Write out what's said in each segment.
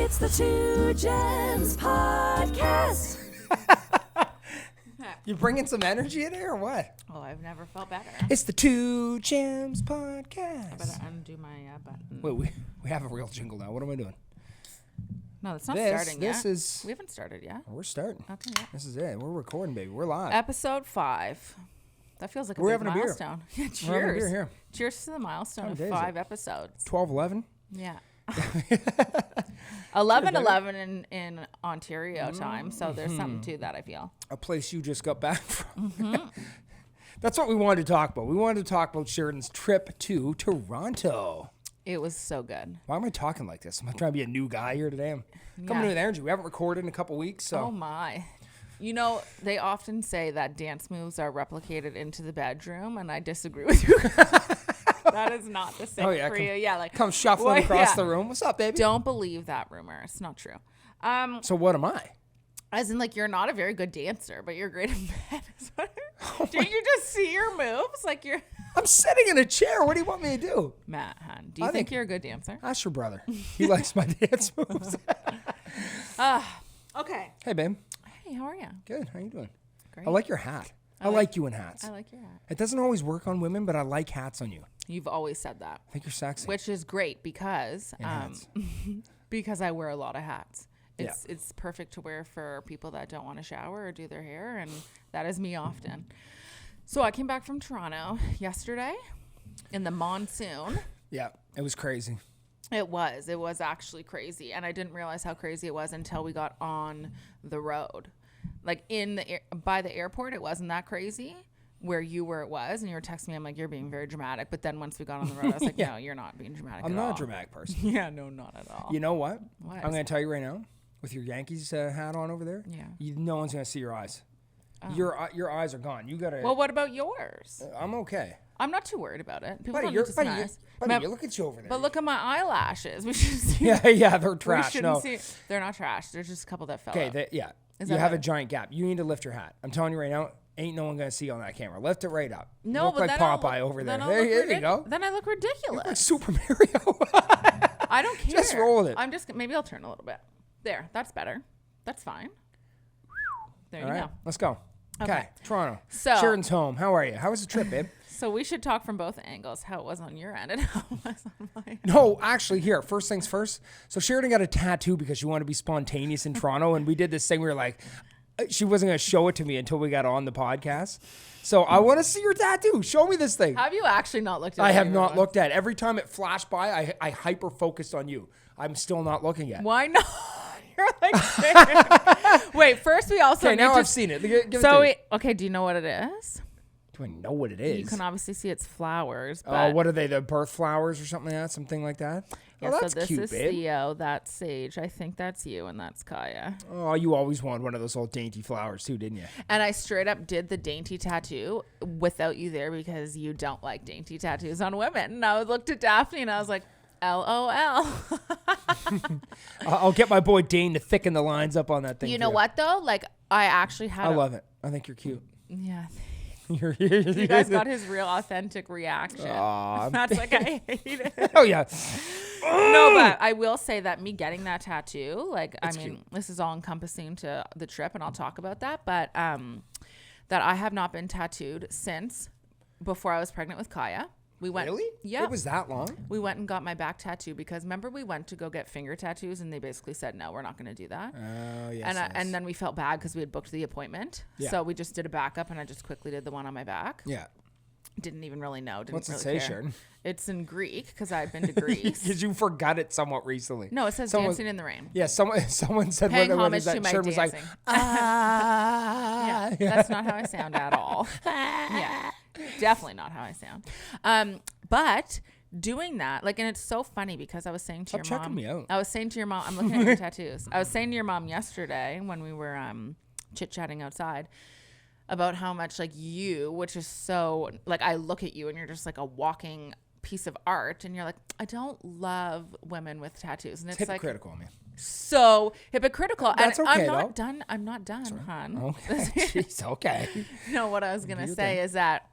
It's the Two Gems Podcast. You bringing some energy in there or what? Oh, I've never felt better. It's the Two Gems Podcast. I better undo my button. Wait, we have a real jingle now. What am I doing? No, it's not starting yet. This We haven't started yet. we're starting. Okay, yeah. This is it. We're recording, baby. We're live. Episode 5. That feels like a We're big having a beer. milestone. Yeah, cheers. We're having a beer here. Cheers to the milestone of days 5 episodes. 12-11. Yeah. 11:11 in Ontario time, so there's something to that, I feel. A place you just got back from. Mm-hmm. That's what we wanted to talk about. We wanted to talk about Sheridan's trip to Toronto. It was so good. Why am I talking like this? I'm trying to be a new guy here today. I'm coming in with energy. We haven't recorded in a couple weeks, so. Oh my. You know, they often say that dance moves are replicated into the bedroom, and I disagree with you. That is not the same for you. Yeah, like come shuffling across the room. What's up, baby? Don't believe that rumor. It's not true. So what am I? As in, like, you're not a very good dancer, but you're great in bed. Did you just see your moves? Like you're. I'm sitting in a chair. What do you want me to do? Matt, hon, do you think you're a good dancer? Ask your brother. He likes my dance moves. Okay. Hey, babe. Hey, how are you? Good. How you doing? Great. I like your hat. I like you in hats. I like your hat. It doesn't always work on women, but I like hats on you. You've always said that. I think you're sexy. Which is great because hats. because I wear a lot of hats. It's perfect to wear for people that don't want to shower or do their hair, and that is me often. So I came back from Toronto yesterday in the monsoon. Yeah, it was crazy. It was actually crazy, and I didn't realize how crazy it was until we got on the road. Like by the airport, it wasn't that crazy. Where you were, it was, and you were texting me. I'm like, you're being very dramatic. But then once we got on the road, I was like, no, you're not being dramatic. I'm at not all. a dramatic person. Yeah, no, not at all. You know what? What? I'm going to tell you right now. With your Yankees hat on over there, no one's going to see your eyes. Oh. Your eyes are gone. You got to. Well, what about yours? I'm okay. I'm not too worried about it. People Buddy, don't need to see buddy, look at you over there. But look at my eyelashes. We should see. Yeah, they're trash. We shouldn't see. They're not trash. There's just a couple that fell out. Okay, you have a giant gap. You need to lift your hat. I'm telling you right now, ain't no one going to see you on that camera. Lift it right up. No, look but like then Popeye over there. There you go. Then I look ridiculous. You look like Super Mario. I don't care. Just roll with it. Maybe I'll turn a little bit. There, that's better. That's fine. There you go. Let's go. Okay, Toronto. So Sheridan's home. How are you? How was the trip, babe? So we should talk from both angles. How it was on your end and how it was on my end. No, actually, here. First things first. So Sheridan got a tattoo because she wanted to be spontaneous in Toronto, and we did this thing. We were like, she wasn't going to show it to me until we got on the podcast. So I want to see your tattoo. Show me this thing. Have you actually not looked at it? I have not looked at it. Every time it flashed by, I hyper focused on you. I'm still not looking at it. Why not? You're like, wait, first we also okay, now I've seen it. Okay, do you know what it is? Do I know what it is? You can obviously see it's flowers. But what are they? The birth flowers or something like that? Something like that? Yeah, oh, that's so this cute, is babe. Theo, that's Sage. I think that's you, and that's Kaya. Oh, you always wanted one of those old dainty flowers too, didn't you? And I straight up did the dainty tattoo without you there because you don't like dainty tattoos on women. And I looked at Daphne and I was like, LOL. I'll get my boy Dane to thicken the lines up on that thing. You know what though? Like I actually had. I love it. I think you're cute. Yeah. You guys got his real authentic reaction. That's like I hate it. Oh yeah. No, but I will say that me getting that tattoo, like it's I mean, cute. this is all encompassing to the trip, and I'll talk about that. But that I have not been tattooed since before I was pregnant with Kaya. We went. Really? Yeah. It was that long? We went and got my back tattoo because remember we went to go get finger tattoos and they basically said no, we're not going to do that. Oh yes. And then we felt bad because we had booked the appointment. Yeah. So we just did a backup and I just quickly did the one on my back. Yeah. Didn't even really know. What's really it say, care. Sharon? It's in Greek because I've been to Greece. Because you forgot it somewhat recently. No, it says dancing in the rain. Yeah, someone said Paying what homage is that? to my Sharon was like, dancing. ah. Yeah, that's not how I sound at all. Yeah, definitely not how I sound. But doing that, like, and it's so funny because I was saying to your mom. Checking me out. I was saying to your mom, I'm looking at your tattoos. I was saying to your mom yesterday when we were chit-chatting outside about how much like you, which is so like I look at you and you're just like a walking piece of art, and you're like, I don't love women with tattoos, and it's hypocritical, like man. So hypocritical. That's and okay, I'm not done, hon. Okay, jeez, okay. No, what I was gonna say is that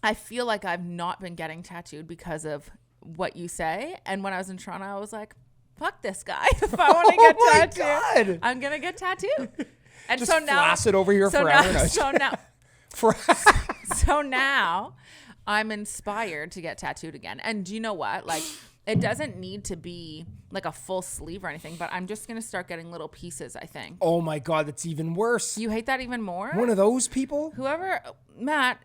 I feel like I've not been getting tattooed because of what you say. And when I was in Toronto, I was like, fuck this guy. If I want to get Oh my tattooed, God. I'm gonna get tattooed. And Just so now, flaccid over here so forever. now, No. so now, For- so now, I'm inspired to get tattooed again. And do you know what? Like, it doesn't need to be like a full sleeve or anything, but I'm just gonna start getting little pieces. I think. Oh my God, that's even worse. You hate that even more? One of those people? Whoever, Matt,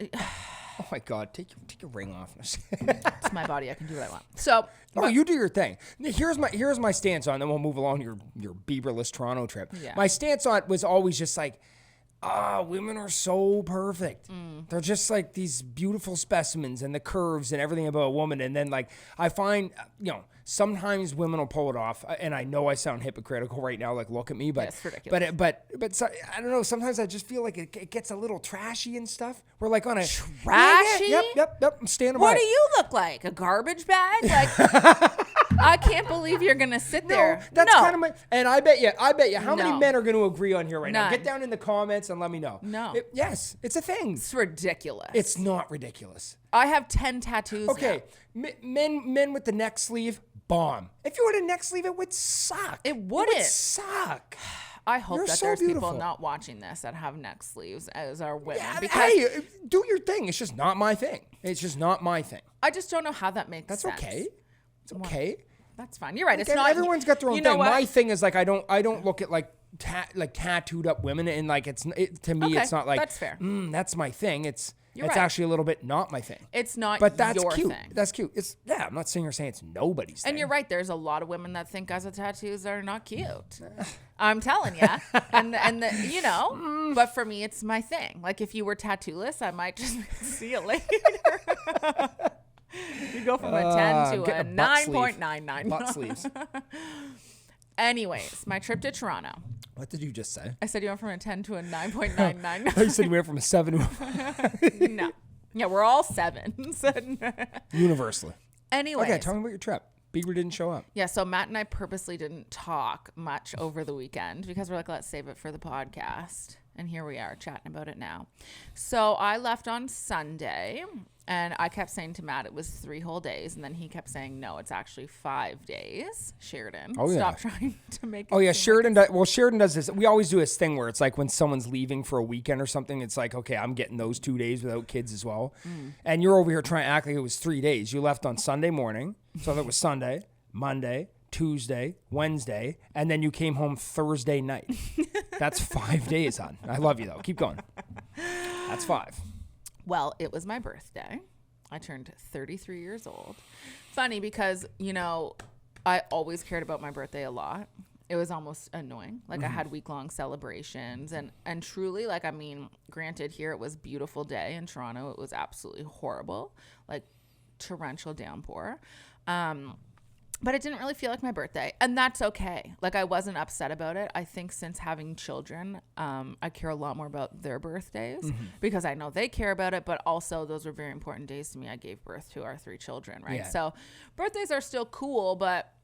Oh my God, take your ring off. it's my body. I can do what I want. So, Oh, you do your thing. Here's my stance on it, then we'll move along your Bieberless Toronto trip. Yeah. My stance on it was always just like, women are so perfect. They're just like these beautiful specimens and the curves and everything about a woman. And then like I find, sometimes women will pull it off, and I know I sound hypocritical right now. Like, look at me, but It's ridiculous. but so, I don't know. Sometimes I just feel like it gets a little trashy and stuff. We're like on a Trashy? Yep. I'm standing by. what it. do you look like? A garbage bag? Like, I can't believe you're gonna sit there. That's No. kind of my. And I bet you, how many No. men are going to agree on here right now? None. Get down in the comments and let me know. No. Yes, it's a thing. It's ridiculous. It's not ridiculous. I have 10 tattoos. Okay, men with the neck sleeve, bomb. If you had a neck sleeve, it would suck. It would wouldn't. suck. I hope You're that so there's beautiful. people not watching this that have neck sleeves as our women, Yeah, because hey, do your thing. It's just not my thing. It's just not my thing. I just don't know how that makes That's sense. okay. It's okay. That's fine. You're right. It's Again, not. everyone's got their own you know thing. what? My thing is like I don't look at like tattooed up women and like to me Okay, it's not like that's fair. That's my thing. It's right. actually a little bit not my thing. It's not But that's your cute. thing. That's cute. It's I'm not saying it's nobody's thing. And you're right. There's a lot of women that think guys with tattoos are not cute. I'm telling you. But for me, it's my thing. Like if you were tattooless, I might just see you later. You go from a 10 to a getting a butt sleeve. 9.99. Butt sleeves. Anyways, my trip to Toronto. What did you just say? I said you went from a 10 to a 9.99. You said you went from a 7 to a No. Yeah, we're all 7s. universally. Anyways. Okay, tell me about your trip. Bieber didn't show up. Yeah, so Matt and I purposely didn't talk much over the weekend because we're like, let's save it for the podcast. And here we are chatting about it now. So I left on Sunday, and I kept saying to Matt it was 3 whole days, and then he kept saying, no, it's actually 5 days. Sheridan, stop trying to make it Oh yeah, seem like Sheridan. Sheridan does this. We always do this thing where it's like when someone's leaving for a weekend or something. It's like, okay, I'm getting those 2 days without kids as well. And you're over here trying to act like it was 3 days. You left on Sunday morning, so that was Sunday, Monday, Tuesday, Wednesday, and then you came home Thursday night. That's 5 days, hon. I love you though. Keep going. That's 5. Well, it was my birthday. I turned 33 years old. Funny because, I always cared about my birthday a lot. It was almost annoying. Like I had week-long celebrations and truly, granted here it was a beautiful day in Toronto. It was absolutely horrible, like torrential downpour. But it didn't really feel like my birthday, and that's okay. Like I wasn't upset about it. I think since having children, I care a lot more about their birthdays because I know they care about it, but also those were very important days to me. I gave birth to our 3 children, right? Yeah. So birthdays are still cool, but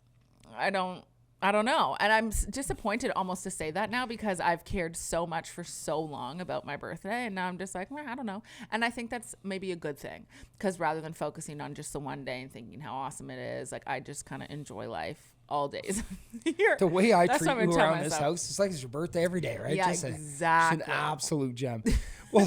I don't know. And I'm disappointed almost to say that now because I've cared so much for so long about my birthday. And now I'm just like, I don't know. And I think that's maybe a good thing because rather than focusing on just the one day and thinking how awesome it is, like I just kind of enjoy life all days of the year. The way I That's treat what I'm you telling around this myself. house, it's like it's your birthday every day, right? Yeah, It's exactly. an absolute gem. Well,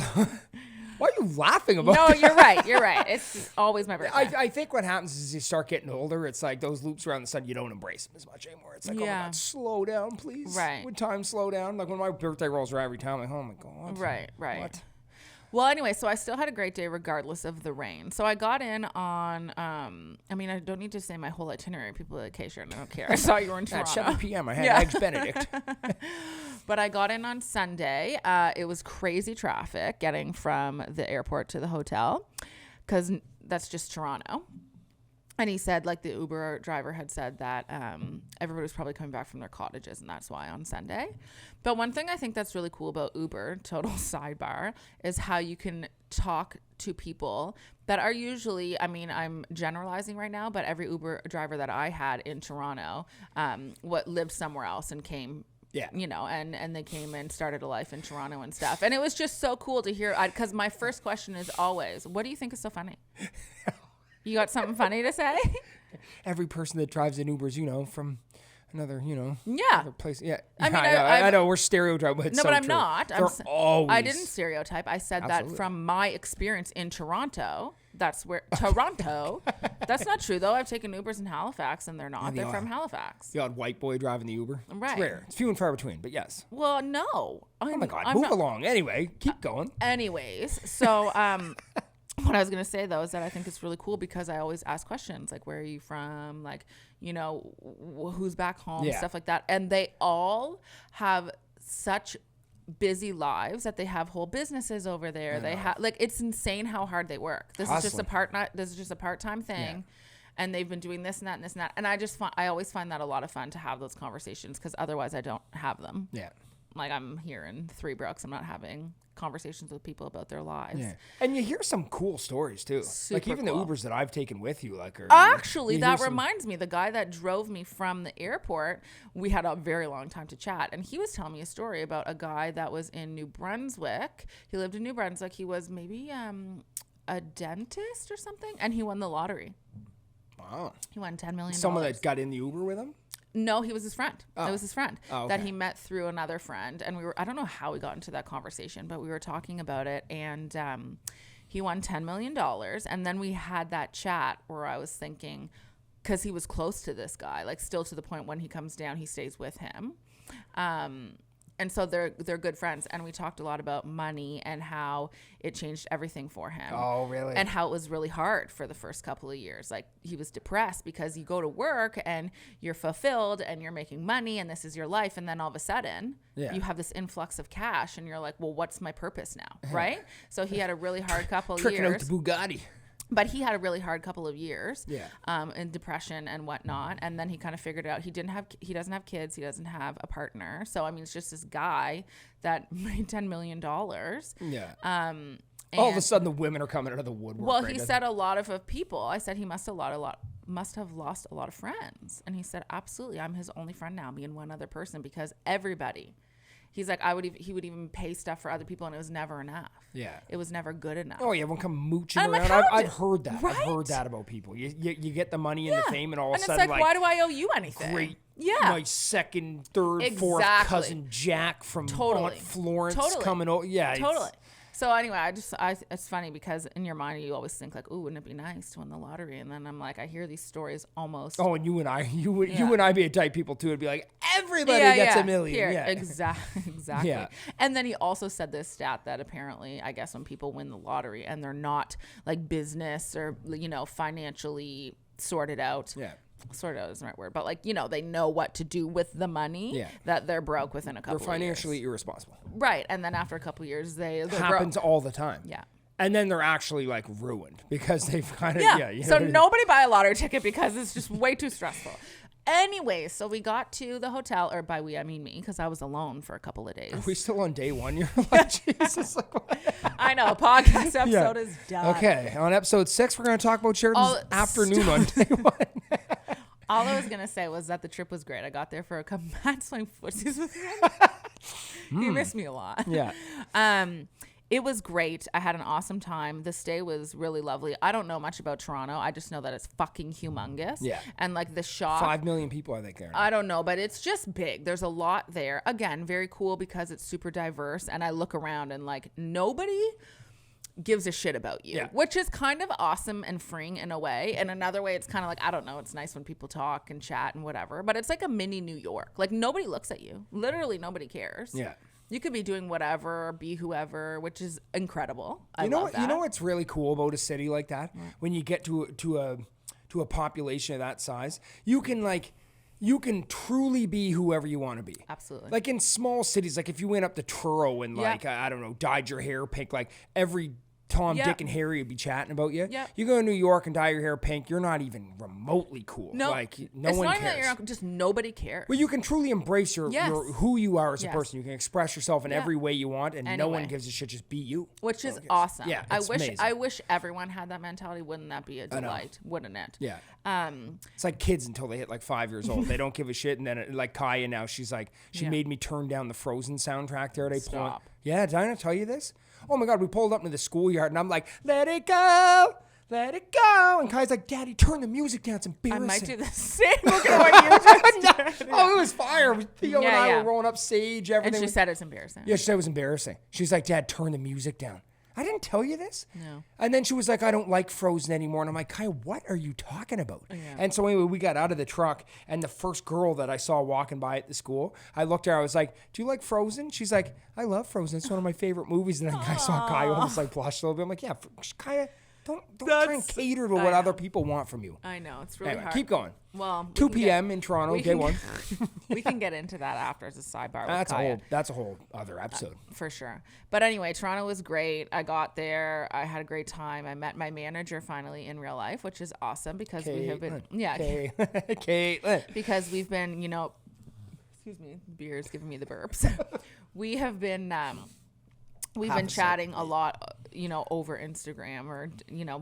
why are you laughing about No, that? you're right. You're right. It's always my birthday. I think what happens is you start getting older. It's like those loops around the sun, you don't embrace them as much anymore. It's like, oh my Yeah. God, slow down, please. Right. Would time slow down? Like when my birthday rolls around every time, I'm like, oh my God. Right. What? Well, anyway, so I still had a great day regardless of the rain. So I got in on, I don't need to say my whole itinerary. People are like, okay, sure, I don't care. I saw you were in At Toronto. 7 p.m., I had Yeah. Eggs Benedict. But I got in on Sunday. It was crazy traffic getting from the airport to the hotel because that's just Toronto. And he said, like the Uber driver had said that everybody was probably coming back from their cottages, and that's why on Sunday. But one thing I think that's really cool about Uber, total sidebar, is how you can talk to people that are usually, I'm generalizing right now, but every Uber driver that I had in Toronto lived somewhere else and came. Yeah. And they came and started a life in Toronto and stuff. And it was just so cool to hear, because my first question is always, what do you think is so funny? You got something funny to say? Every person that drives in Ubers, from another, Yeah. another place. Yeah, I mean, I know we're stereotyping, but it's No, so but I'm true. not. They're always. I didn't stereotype. I said Absolutely. that from my experience in Toronto. That's where Toronto. That's not true though. I've taken Ubers in Halifax, and they're not. They're from Halifax. The odd white boy driving the Uber. Right. It's rare. It's few and far between, but yes. Well, no. Oh my God, move along. Anyway, keep going. Anyways, so what I was gonna say though is that I think it's really cool because I always ask questions like, where are you from? Like, who's back home? Stuff like that, and they all have such busy lives that they have whole businesses over there. They have it's insane how hard they work. This is just a part-time thing. And they've been doing this and that and this and that. And I always find that a lot of fun to have those conversations because otherwise I don't have them. Yeah. Like I'm here in Three Brooks. I'm not having conversations with people about their lives. Yeah. And you hear some cool stories too. Like even cool. the Ubers that I've taken with you, Actually, that reminds me, the guy that drove me from the airport, we had a very long time to chat, and he was telling me a story about a guy that was in New Brunswick. He lived in New Brunswick. He was maybe a dentist or something, and he won the lottery. Wow. He won $10 million. Someone that got in the Uber with him? No, he was his friend. Oh. It was his friend okay. that he met through another friend. And I don't know how we got into that conversation, but we were talking about it. And he won $10 million. And then we had that chat where I was thinking, because he was close to this guy, like still to the point when he comes down, he stays with him. And so they're good friends. And we talked a lot about money and how it changed everything for him. Oh, really? And how it was really hard for the first couple of years. Like he was depressed because you go to work and you're fulfilled and you're making money and this is your life. And then all of a sudden you have this influx of cash and you're like, well, what's my purpose now? Right? So he had a really hard couple of years. Tricking out the Bugatti. But he had a really hard couple of years, Yeah. In depression and whatnot, and then he kind of figured out he doesn't have kids, he doesn't have a partner. So I mean, it's just this guy that made $10 million. Yeah. All of a sudden, the women are coming out of the woodwork. Well, right? he said a lot of people. I said he must have lost a lot of friends, and he said absolutely, I'm his only friend now, me and one other person, because everybody. He's like, he would even pay stuff for other people, and it was never enough. Yeah. It was never good enough. Oh, yeah, everyone come mooching I'm like, around. how I've heard that. right? I've heard that about people. You get the money and the fame, and all of a And sudden, it's like, why do I owe you anything? Great. Yeah. My second, third, fourth cousin Jack from Aunt Florence coming over. Yeah. Totally. So anyway, it's funny because in your mind you always think like, "Ooh, wouldn't it be nice to win the lottery?" And then I'm like, I hear these stories almost. Oh, and you and I be a type people too. It'd be like everybody gets $1 million. Here, yeah, exactly. Yeah. And then he also said this stat that apparently, I guess, when people win the lottery and they're not like business or financially sorted out. Yeah. Sort of isn't the right word, but like, they know what to do with the money, that they're broke within a couple of years. They're financially irresponsible. Right. And then after a couple of years, they're happens broke. all the time. Yeah. And then they're actually like ruined because they've kind of, So nobody buy a lottery ticket because it's just way too stressful. Anyway, so we got to the hotel, or by we, I mean me, because I was alone for a couple of days. Are we still on day one? You're like, Jesus. I know, podcast episode is done. Okay, on episode 6, we're going to talk about Sheridan's afternoon on day one. All I was going to say was that the trip was great. I got there for a couple months playing footsies with him. He missed me a lot. Yeah. It was great. I had an awesome time. The stay was really lovely. I don't know much about Toronto. I just know that it's fucking humongous. Yeah. And like the shop. 5 million people, I think, there. I don't know, but it's just big. There's a lot there. Again, very cool because it's super diverse. And I look around and like nobody gives a shit about you, which is kind of awesome and freeing in a way. And another way, it's kind of like, I don't know, it's nice when people talk and chat and whatever, but it's like a mini New York. Like nobody looks at you. Literally nobody cares. Yeah. You could be doing whatever, be whoever, which is incredible. You know what's really cool about a city like that? When you get to a population of that size, you can truly be whoever you want to be. Absolutely. Like in small cities, like if you went up to Truro and I don't know, dyed your hair pink, like every Tom, Dick, and Harry would be chatting about you. Yeah. You go to New York and dye your hair pink, you're not even remotely cool. No, like no one cares. It's not just nobody cares. Well, you can truly embrace your who you are as a Yes. person. You can express yourself in every way you want, and no one Anyway. gives a shit. Just be you. Which is awesome. Yeah, I it's wish amazing. I wish everyone had that mentality. Wouldn't that be a know. delight? Wouldn't it? Yeah. It's like kids until they hit like 5 years old. They don't give a shit. And then like Kaya now, she's like, she made me turn down the Frozen soundtrack there. Stop. Yeah, did I not tell you this? Oh my God, we pulled up into the schoolyard and I'm like, let it go. let it go. And Kai's like, Daddy, turn the music down. It's I embarrassing. might do the same. Look at what you just did. Oh, it was fire. Theo and Yeah, I yeah. were rolling up stage, And everything. she said it's embarrassing. Yeah, she said it was embarrassing. She's like, Dad, turn the music down. I didn't tell you this. No. And then she was like, I don't like Frozen anymore. And I'm like, Kai, what are you talking about? Yeah. And so anyway, we got out of the truck, and the first girl that I saw walking by at the school, I looked at her, I was like, do you like Frozen? She's like, I love Frozen. It's one of my favorite movies. And then I saw Kai almost like blush a little bit. I'm like, yeah, Kaya, don't try and cater to what other people want from you. I know. It's really Anyway, hard. keep going. Well, 2 p.m. in Toronto, we day can one. We can get into that after as a sidebar. That's a whole other episode. For sure. But anyway, Toronto was great. I got there. I had a great time. I met my manager finally in real life, which is awesome because we have been, Caitlin. because we've been, excuse me, beer is giving me the burps. We have been, we've been chatting a lot, over Instagram or,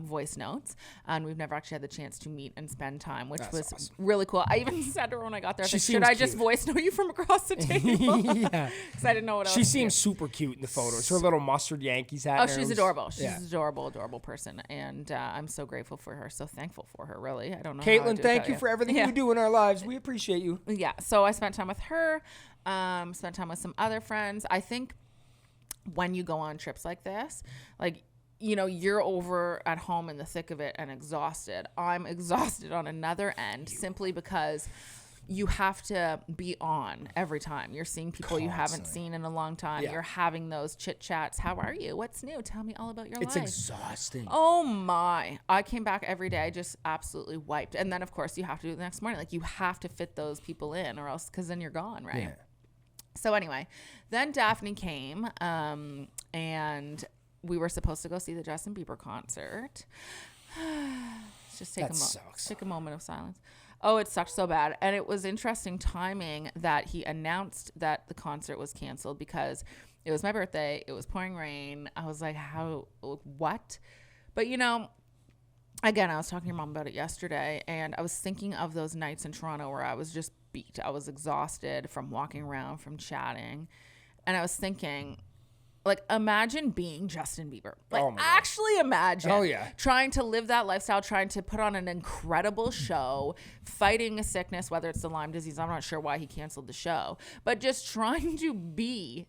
voice notes. And we've never actually had the chance to meet and spend time, which was awesome. Really cool. I even said to her when I got there, I said, should I just voice note you from across the table? Yeah. Because I didn't know what else She to seems do. super cute in the photos. Her little mustard Yankees hat. Oh, she's adorable. She's an adorable person. And I'm so grateful for her. So thankful for her, really. I don't know. Caitlin, thank you for everything you do in our lives. We appreciate you. Yeah. So I spent time with her, spent time with some other friends. I think when you go on trips like this, you're over at home in the thick of it and exhausted. I'm exhausted on another end simply because you have to be on every time. You're seeing people you haven't seen in a long time. Yeah. You're having those chit chats. How are you? What's new? Tell me all about your life. It's exhausting. Oh my. I came back every day just absolutely wiped. And then of course you have to do it the next morning. You have to fit those people in or else, because then you're gone, right? Yeah. So anyway, then Daphne came and we were supposed to go see the Justin Bieber concert. Let's just take a moment of silence. Oh, it sucked so bad. And it was interesting timing that he announced that the concert was canceled because it was my birthday. It was pouring rain. I was like, what? But again, I was talking to your mom about it yesterday, and I was thinking of those nights in Toronto where I was just beat. I was exhausted from walking around, from chatting. And I was thinking, imagine being Justin Bieber. Actually imagine. Oh, yeah. Trying to live that lifestyle, trying to put on an incredible show, fighting a sickness, whether it's the Lyme disease. I'm not sure why he canceled the show. But just trying to be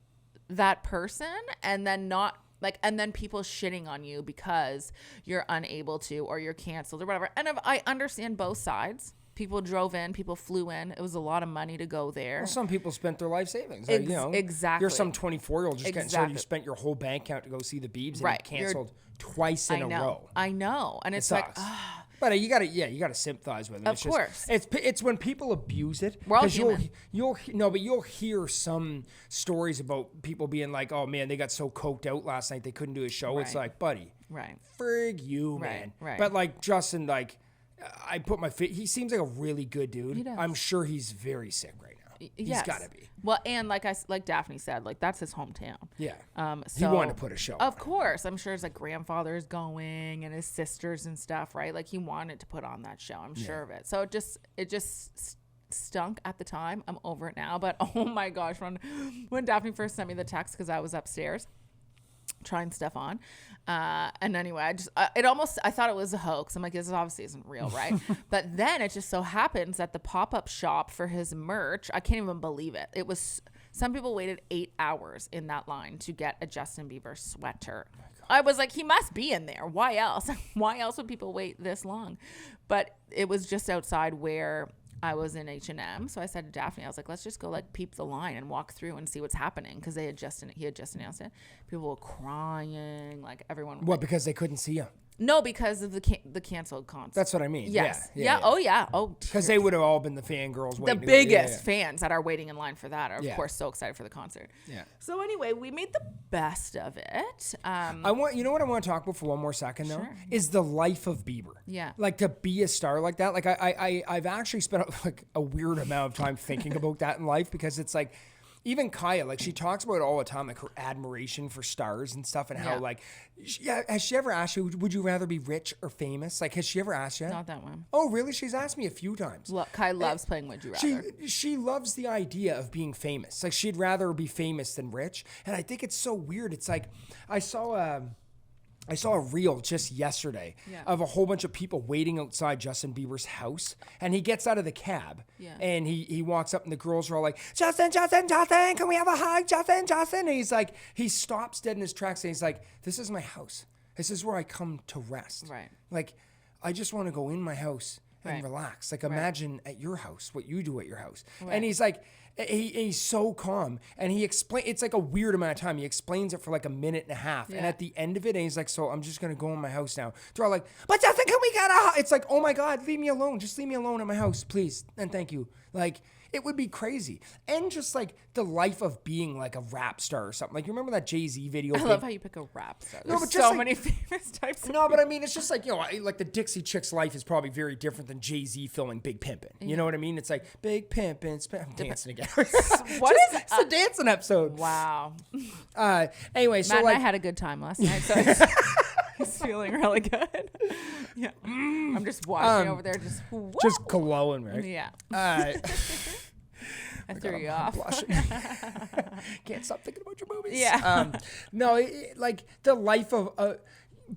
that person and then not and then people shitting on you because you're unable to or you're canceled or whatever. And I understand both sides. People drove in, people flew in. It was a lot of money to go there. Well, some people spent their life savings. Exactly. You're some 24-year-old just getting started. You spent your whole bank account to go see the Biebs and you canceled twice in a row. I know. And it's but you gotta sympathize with it. Of course. It's when people abuse it. We're all human. You'll hear some stories about people being like, oh man, they got so coked out last night they couldn't do a show. Right. It's like, buddy, right? Frig you, man. Right. But Justin, I put my he seems like a really good dude. He does. I'm sure he's very sick right now. He's got to be. Well, and like Daphne said, that's his hometown. Yeah. So he wanted to put a show on. Of course. I'm sure his grandfather's going and his sisters and stuff, right? He wanted to put on that show. I'm sure of it. So it just stunk at the time. I'm over it now. But oh my gosh, when Daphne first sent me the text, because I was upstairs trying stuff on. And anyway, I thought it was a hoax. I'm like, this obviously isn't real, right? But then it just so happens that the pop-up shop for his merch, I can't even believe it. It was, some people waited 8 hours in that line to get a Justin Bieber sweater. I was like, he must be in there. Why else? Why else would people wait this long? But it was just outside where I was in H&M. So I said to Daphne, I was like, let's just go peep the line and walk through and see what's happening. Because he had just announced it. People were crying, everyone. What, because they couldn't see him? No, because of the canceled concert. That's what I mean. Yes. Yeah. Oh, yeah. Oh, because they would have all been the fangirls waiting. The biggest fans that are waiting in line for that are, of course, so excited for the concert. Yeah. So anyway, we made the best of it. You know what I want to talk about for one more second, though? Is the life of Bieber. Yeah. To be a star like that. I've actually spent a weird amount of time thinking about that in life, because it's even Kaya, she talks about it all the time, her admiration for stars and stuff, and how, has she ever asked you, would you rather be rich or famous? Has she ever asked you? Not that one. Oh, really? She's asked me a few times. Look, Kai loves playing Would You Rather. She loves the idea of being famous. She'd rather be famous than rich. And I think it's so weird. It's I saw I saw a reel just yesterday Yeah. of a whole bunch of people waiting outside Justin Bieber's house. And he gets out of the cab and he walks up and the girls are all like, Justin, can we have a hug? Justin. And he's like, he stops dead in his tracks and he's like, this is my house. This is where I come to rest. Right. Like, I just want to go in my house and relax. Like, imagine at your house what you do at your house. Right. And he's like, he's so calm. And it's like a weird amount of time. He explains it for like a minute and a half. And at the end of it, and he's like, so I'm just going to go in my house now. They're all like, but Justin, can we get a... It's like, oh my God, leave me alone. Just leave me alone at my house, please. And thank you. Like, it would be crazy. And just like the life of being like a rap star or something. Like, you remember that Jay-Z video? I love how you pick a rap star. No, There's but just so like- many famous types of No, but I mean, it's just like, you know, like the Dixie Chick's life is probably very different than Jay-Z filming Big Pimpin'. You know what I mean? It's like, Big Pimpin', I'm dancing again. What is It's a dancing episode. Wow. Anyway, so Matt like... and I had a good time last night, so he's feeling really good. Yeah. I'm just watching over there, just just glowing, right? yeah. I God, threw I'm you off. blushing. Can't stop thinking about your movies. Yeah. No, like the life of...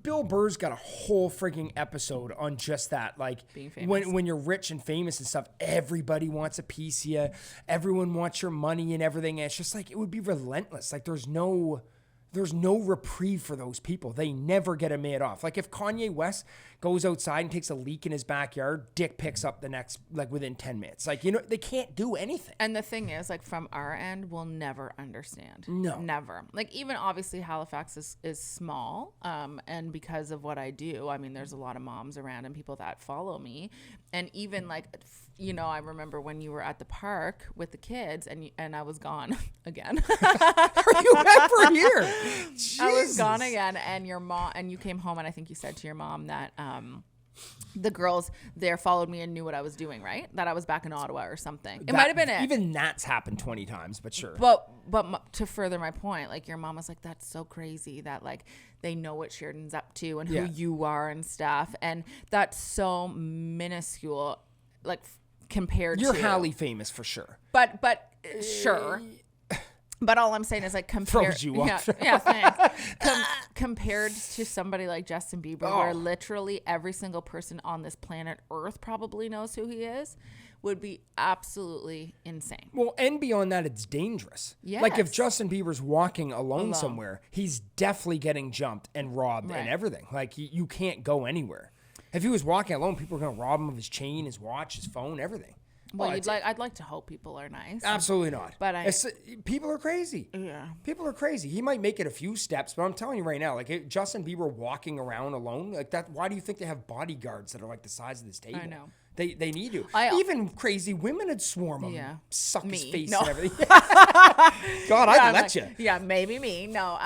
Bill Burr's got a whole freaking episode on just that. Like, Being famous. when you're rich and famous and stuff, everybody wants a piece of you. Everyone wants your money and everything. And it's just like, it would be relentless. Like, there's no reprieve for those people. They never get a minute off. Like, if Kanye West goes outside and takes a leak in his backyard, Dick picks up the next, like, within 10 minutes. Like, you know, they can't do anything. And the thing is, like, from our end, we'll never understand. No. Never. Like, even obviously Halifax is small. And because of what I do, I mean, there's a lot of moms around and people that follow me. And even like, you know, I remember when you were at the park with the kids and I was gone again. Are you back for a year? I was Jesus. gone again, and your mom, and you came home, and I think you said to your mom that the girls there followed me and knew what I was doing, right? That I was back in Ottawa or something. It might have been it. Even that's happened 20 times, but sure. But to further my point, like your mom was like, that's so crazy that like they know what Sheridan's up to and who you are and stuff, and that's so minuscule, like compared You're to Hallie famous for sure. But sure. But all I'm saying is like compared, Throws you off. yeah, thanks. Compared to somebody like Justin Bieber, where literally every single person on this planet Earth probably knows who he is, would be absolutely insane. Well, and beyond that, it's dangerous. Yes. Like if Justin Bieber's walking alone somewhere, he's definitely getting jumped and robbed Right. and everything. Like you can't go anywhere. If he was walking alone, people are going to rob him of his chain, his watch, his phone, everything. Well, Oh, I'd like to hope people are nice. Absolutely not. But people are crazy. Yeah. People are crazy. He might make it a few steps, but I'm telling you right now, like Justin Bieber walking around alone, like that. Why do you think they have bodyguards that are like the size of this table? I know. They need to. I- Even crazy women would swarm him, Yeah. suck his Me. face No. and everything. God, I'd I'm let like, you. Yeah, maybe me. No,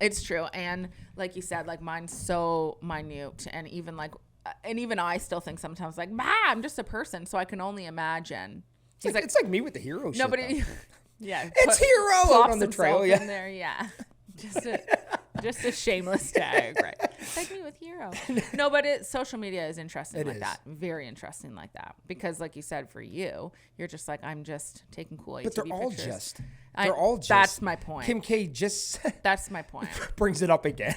it's true. And like you said, like mine's so minute, and even I still think sometimes like, I'm just a person, so I can only imagine. It's like me with the hero shit. Nobody. though. Yeah, It's hero out plops on the trail. himself Yeah. in there, yeah. Just a shameless tag, right? Like me with hero. No, but social media is interesting It like is. that. Very interesting like that. Because like you said, for you're just like, I'm just taking cool ATV But they're all pictures. just. I- They're all just. That's my point. Kim K just That's my point. brings it up again.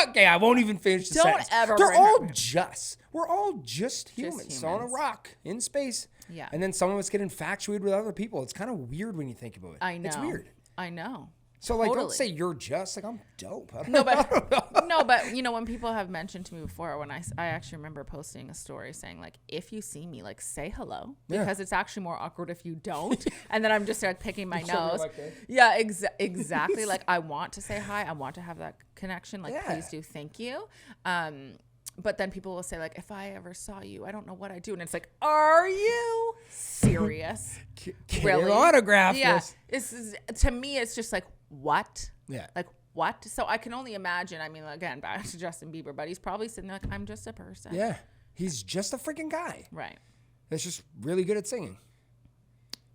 Okay, I won't even finish the Don't sentence. ever They're bring all it- just. We're all just humans on a humans. rock in space. Yeah. And then some of us get infatuated with other people. It's kind of weird when you think about it. I know. It's weird. I know. So like, don't Totally. say you're just. Like, I'm dope. I don't No, know. but no, but you know, when people have mentioned to me before, when I actually remember posting a story saying like, if you see me, like say hello, Yeah. because it's actually more awkward if you don't. And then I'm just like picking my Something nose. like that. Yeah, exactly. Like I want to say hi. I want to have that connection. Like, Yeah. please do. Thank you. But then people will say like, if I ever saw you, I don't know what I do. And it's like, are you serious? Get Really? an autograph. Yeah. Yes. To me, it's just like, what? Yeah. Like, what? So I can only imagine. I mean, again, back to Justin Bieber, but he's probably sitting there like, I'm just a person. Yeah. He's just a freaking guy Right. that's just really good at singing.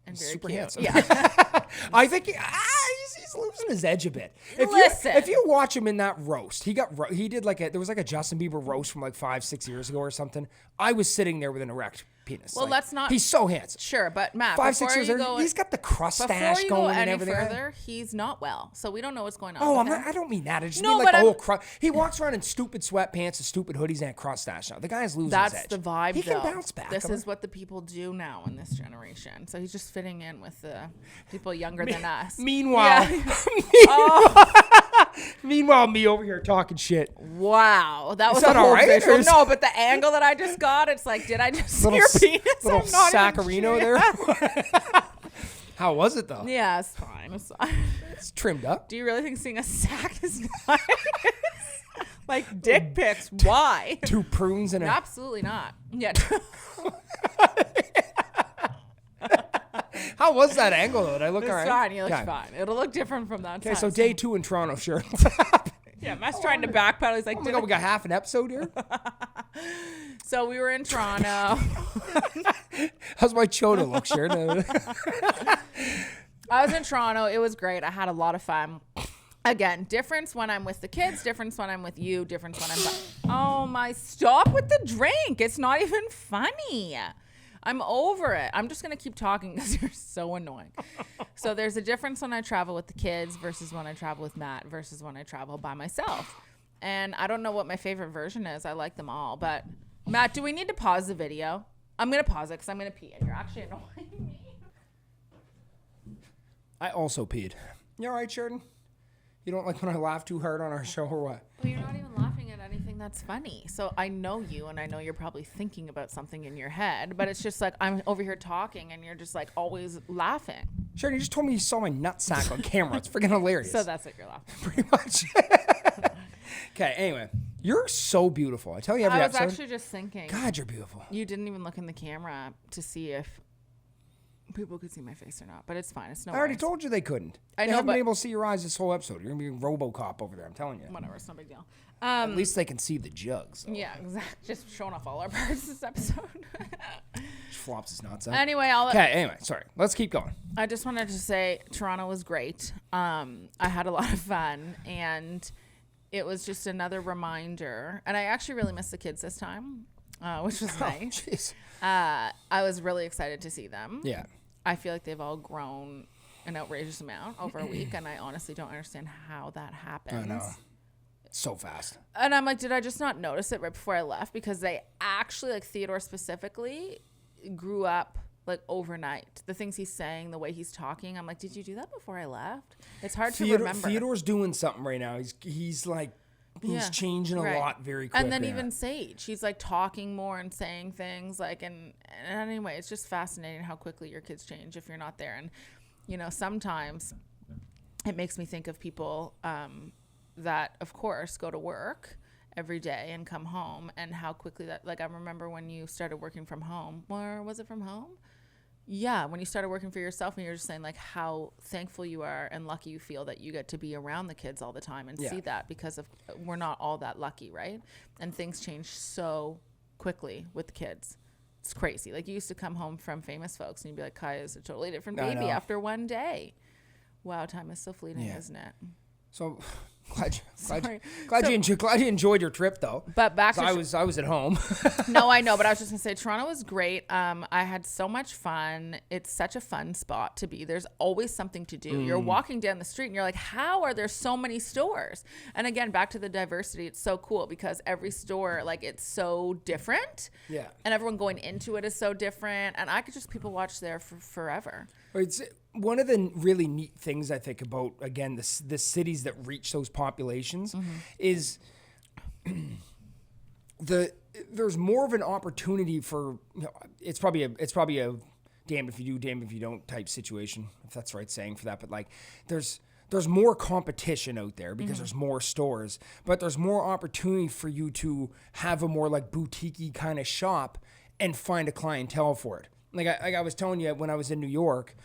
And He's very super cute. handsome. Yeah. I think he's losing his edge a bit. Listen. If you watch him in that roast, he did there was like a Justin Bieber roast from like 5-6 years ago or something. I was sitting there with an erect penis. Well, let's not. He's so handsome. Sure, but Matt, 5-6 years old. He's got the crustache going and everything. Further, he's not well, so we don't know what's going on. Oh, with him. I don't mean that. I just No, mean like but the whole crust. He walks around in stupid sweatpants and stupid hoodies and a crustache now. The guy's losing his edge. That's the vibe, He though. can bounce back. This is what the people do now in this generation. So he's just fitting in with the people younger than us. Meanwhile, meanwhile, me over here talking shit. Wow, that was that a whole all right, visual. or is- No, but the angle that I just got, it's like, did I just see Little your penis? little I'm not even Saccharino sure. there. How was it though? Yeah, it's fine. It's fine. It's trimmed up. Do you really think seeing a sack is nice? Like dick pics? Why? 2 prunes and a. Absolutely not. Yeah. How was that angle though? Did I look It's all right? fine. You look Okay. fine. It'll look different from that Okay, time. so day 2 in Toronto, sure. Yeah, Matt's trying to backpedal. He's like, Oh my God, we got half an episode here. so we were in Toronto. How's my chota look, Sheridan? I was in Toronto. It was great. I had a lot of fun. Again, difference when I'm with the kids, difference when I'm with you, difference when I'm... Oh my, stop with the drink. It's not even funny. I'm over it. I'm just going to keep talking because you're so annoying. So there's a difference when I travel with the kids versus when I travel with Matt versus when I travel by myself. And I don't know what my favorite version is. I like them all. But Matt, do we need to pause the video? I'm going to pause it because I'm going to pee and you're actually annoying me. I also peed. You all right, Sheridan? You don't like when I laugh too hard on our show or what? Well, you're not even laughing at anything that's funny. So I know you, and I know you're probably thinking about something in your head, but it's just like I'm over here talking, and you're just like always laughing. Sheridan, you just told me you saw my nutsack on camera. It's freaking hilarious. So that's it, you're laughing. Pretty much. Okay, anyway. You're so beautiful. I tell you every I was episode. actually just thinking. God, you're beautiful. You didn't even look in the camera to see if people could see my face or not, but it's fine. It's no I already worries. told you they couldn't. I They know, haven't but- been able to see your eyes this whole episode. You're going to be RoboCop over there, I'm telling you. Whatever, it's no big deal. At least they can see the jugs. So. Yeah, exactly. Just showing off all our parts this episode. Just flops his nuts out. Anyway, Okay, anyway, sorry. Let's keep going. I just wanted to say Toronto was great. I had a lot of fun, and it was just another reminder. And I actually really missed the kids this time, which was nice. Jeez. I was really excited to see them. Yeah. I feel like they've all grown an outrageous amount over a week, and I honestly don't understand how that happens. I know. So fast. And I'm like, did I just not notice it right before I left? Because they actually, like Theodore specifically, grew up like overnight. The things he's saying, the way he's talking, I'm like, did you do that before I left? It's hard to remember. Theodore's doing something right now. He's like, he's changing a lot very quickly. And then even Sage, he's like talking more and saying things like, and anyway, it's just fascinating how quickly your kids change if you're not there. And, you know, sometimes it makes me think of people that, of course, go to work every day and come home, and how quickly that, like, I remember when you started working from home, or was it from home? Yeah, when you started working for yourself, and you're just saying like how thankful you are and lucky you feel that you get to be around the kids all the time and see that, because of we're not all that lucky, right? And things change so quickly with the kids. It's crazy. Like, you used to come home from Famous Folks and you'd be like, Kaya is a totally different baby after one day. Wow, time is so fleeting, isn't it? So glad you enjoyed your trip though. But back to I was at home. No, I know, but I was just gonna say Toronto was great. I had so much fun. It's such a fun spot to be. There's always something to do. You're walking down the street and you're like, how are there so many stores? And again, back to the diversity, it's so cool because every store, like, it's so different. Yeah. And everyone going into it is so different. And I could just people watch there for forever. It's one of the really neat things I think about, again, the cities that reach those populations is there's more of an opportunity for, you know, it's probably a damned if you do, damned if you don't type situation, if that's the right saying for that. But like there's more competition out there because there's more stores, but there's more opportunity for you to have a more like boutique-y kind of shop and find a clientele for it. Like I was telling you, when I was in New York,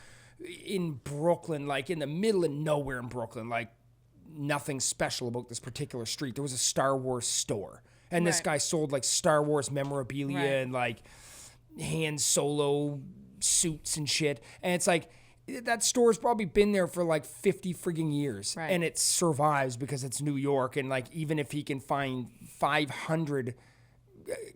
in Brooklyn, like in the middle of nowhere in Brooklyn, like nothing special about this particular street. There was a Star Wars store, and this guy sold like Star Wars memorabilia and like Han Solo suits and shit. And it's like, that store's probably been there for like 50 frigging years, and it survives because it's New York. And like, even if he can find 500